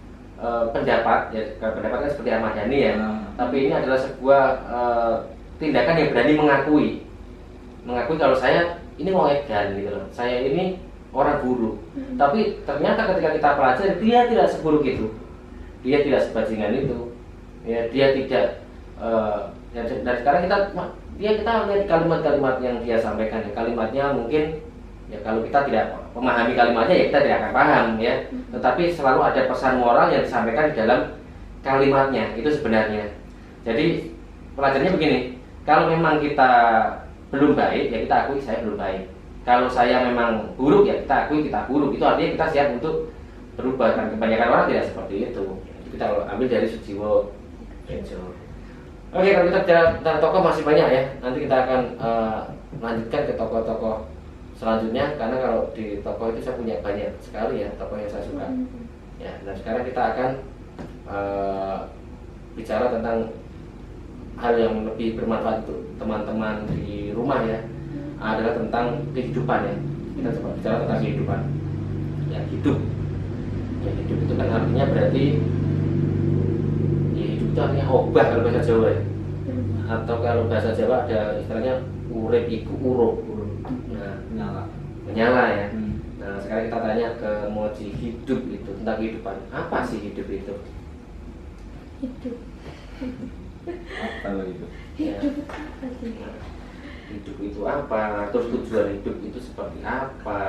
pendapat, ya pendapat kan seperti Ahmad Dhani ya. Tapi ini adalah sebuah tindakan yang berani mengakui kalau saya ini mau edan gitu loh. Saya ini orang buruk. Tapi ternyata ketika kita pelajari dia tidak seburuk itu. Dia tidak sebajingan itu. Ya, dia tidak dan sekarang kita lihat kalimat-kalimat yang dia sampaikan. Ya, kalimatnya mungkin ya kalau kita tidak memahami kalimatnya ya kita tidak akan paham ya. Tetapi selalu ada pesan moral yang disampaikan di dalam kalimatnya itu sebenarnya. Jadi pelajarannya begini, kalau memang kita belum baik ya kita akui saya belum baik. Kalau saya memang buruk ya kita akui kita buruk. Itu artinya kita siap untuk berubah. Dan kebanyakan orang tidak seperti itu. Itu kita ambil dari Sujiwo Tejo. Oke, kalau kita bicara tentang tokoh masih banyak ya. Nanti kita akan lanjutkan ke tokoh-tokoh selanjutnya, karena kalau di tokoh itu saya punya banyak sekali ya tokoh yang saya suka. Ya, dan sekarang kita akan bicara tentang hal yang lebih bermanfaat untuk teman-teman di rumah ya, adalah tentang kehidupan ya. Kita coba bicara tentang kehidupan. Ya, hidup. Ya, hidup itu kan artinya berarti ya, hidup itu artinya obah kalau bahasa Jawa ya. Atau kalau bahasa Jawa ada istilahnya urip iku urup. Nah, menyala ya. Nah, sekarang kita tanya ke Moji, hidup itu tentang kehidupan. Apa sih hidup itu?
Hidup.
Apa lo itu?
Hidup itu apa sih?
Hidup itu apa? Terus tujuan hidup itu seperti apa?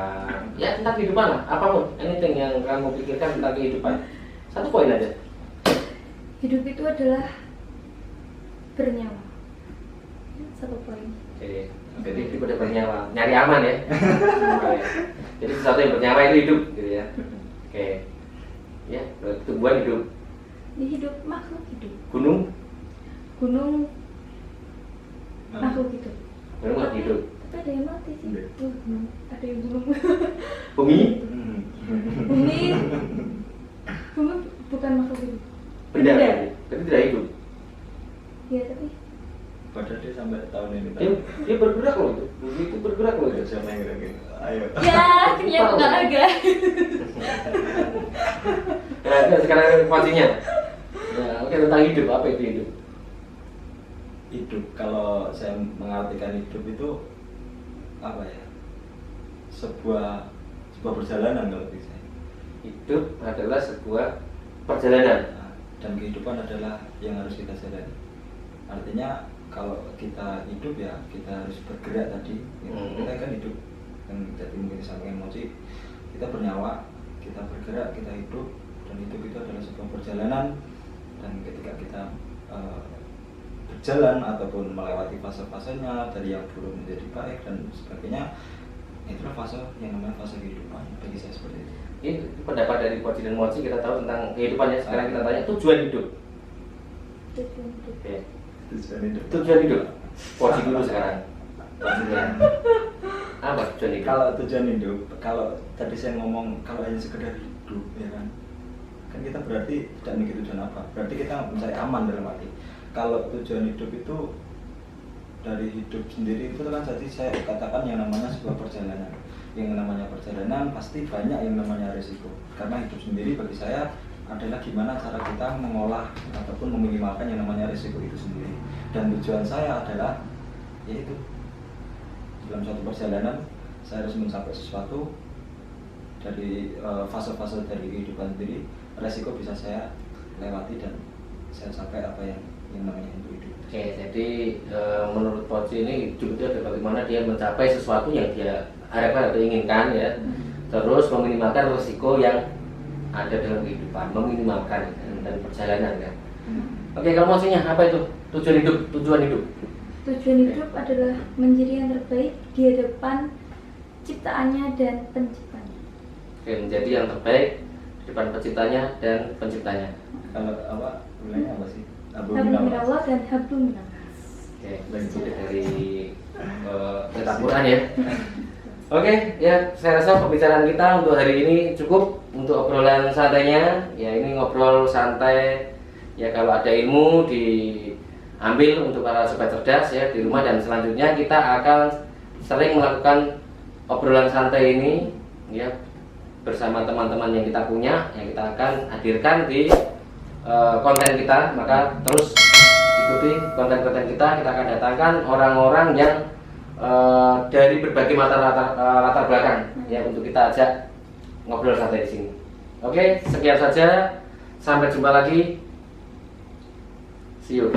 Ya tentang kehidupan lah, apapun. Anything yang kamu pikirkan tentang kehidupan. Satu poin aja.
Hidup itu adalah bernyawa. Satu poin.
Jadi hidup ada bernyawa, nyari aman ya. Jadi sesuatu yang bernyawa itu hidup, gitu ya. Oke, ya tumbuhan hidup.
Di hidup makhluk hidup.
Gunung
Makhluk hidup.
gunung nggak hidup.
Tapi ada yang mati sih. Ada yang gunung.
Bumi
Bumi bukan makhluk hidup.
benda, tapi tidak hidup.
Iya tapi.
Padahal dia sampai tahun ini
Dia bergerak loh itu. Bumi itu bergerak loh itu.
siapa yang kira-kira? Ayo.
Ya, ya bukan agak.
Nah, sekarang informasinya. Nah, oke, tentang hidup, apa itu hidup?
Hidup, kalau saya mengartikan hidup itu apa ya? Sebuah perjalanan kalau bisa.
Hidup adalah sebuah perjalanan.
Nah, dan kehidupan adalah yang harus kita jalani. Artinya kalau kita hidup ya kita harus bergerak tadi. Kita kan hidup, yang tadi mungkin disampaikan Moji, kita bernyawa, kita bergerak, kita hidup, dan hidup itu adalah sebuah perjalanan. Dan ketika kita berjalan ataupun melewati fase-fasenya dari yang buruk menjadi baik dan sebagainya, itulah fase yang namanya fase kehidupan. Bagi saya seperti itu.
Ini pendapat dari Poji dan Moji, kita tahu tentang kehidupannya. Sekarang kita tanya tujuan hidup.
Tujuan hidup.
Oke.
Tujuan
Tujuan hidup. Poji dulu sekarang. Pojinya. Apa tujuan hidup?
Kalau tujuan hidup, kalau tadi saya ngomong kalau hanya sekedar hidup, ya kan kita berarti tidak memiliki tujuan apa. Berarti kita mencari aman dalam arti. Kalau tujuan hidup itu dari hidup sendiri itu kan tadi saya katakan yang namanya sebuah perjalanan. Yang namanya perjalanan pasti banyak yang namanya risiko. Karena hidup sendiri bagi saya adalah gimana cara kita mengolah ataupun meminimalkan yang namanya risiko itu sendiri. Dan tujuan saya adalah yaitu dalam suatu perjalanan saya harus mencapai sesuatu dari fase-fase dari kehidupan sendiri. Resiko bisa saya lewati dan saya capai apa yang namanya hidup.
Oke, jadi menurut Poji ini hidup itu adalah bagaimana dia mencapai sesuatu yang dia harapkan atau inginkan ya. Terus meminimalkan risiko yang ada dalam kehidupan, meminimalkan dan perjalanan kan. Oke, kalau maksudnya apa itu tujuan hidup?
Tujuan hidup adalah menjadi yang terbaik di hadapan ciptaannya dan penciptanya.
Oke, menjadi yang terbaik di depan penciptanya dan penciptanya.
Kalau apa bilangnya apa sih?
Hablum minallah dan hablum minannas.
Oke, itu dari kitab Quran ya. Oke, ya saya rasa pembicaraan kita untuk hari ini cukup untuk obrolan santainya. Ya ini ngobrol santai. Ya kalau ada ilmu diambil untuk para sobat cerdas ya di rumah, dan selanjutnya kita akan sering melakukan obrolan santai ini ya bersama teman-teman yang kita punya, yang kita akan hadirkan di konten kita. Maka terus ikuti konten-konten kita akan datangkan orang-orang yang dari berbagai latar belakang ya untuk kita ajak ngobrol santai di sini. Oke, sekian saja. Sampai jumpa lagi. See you.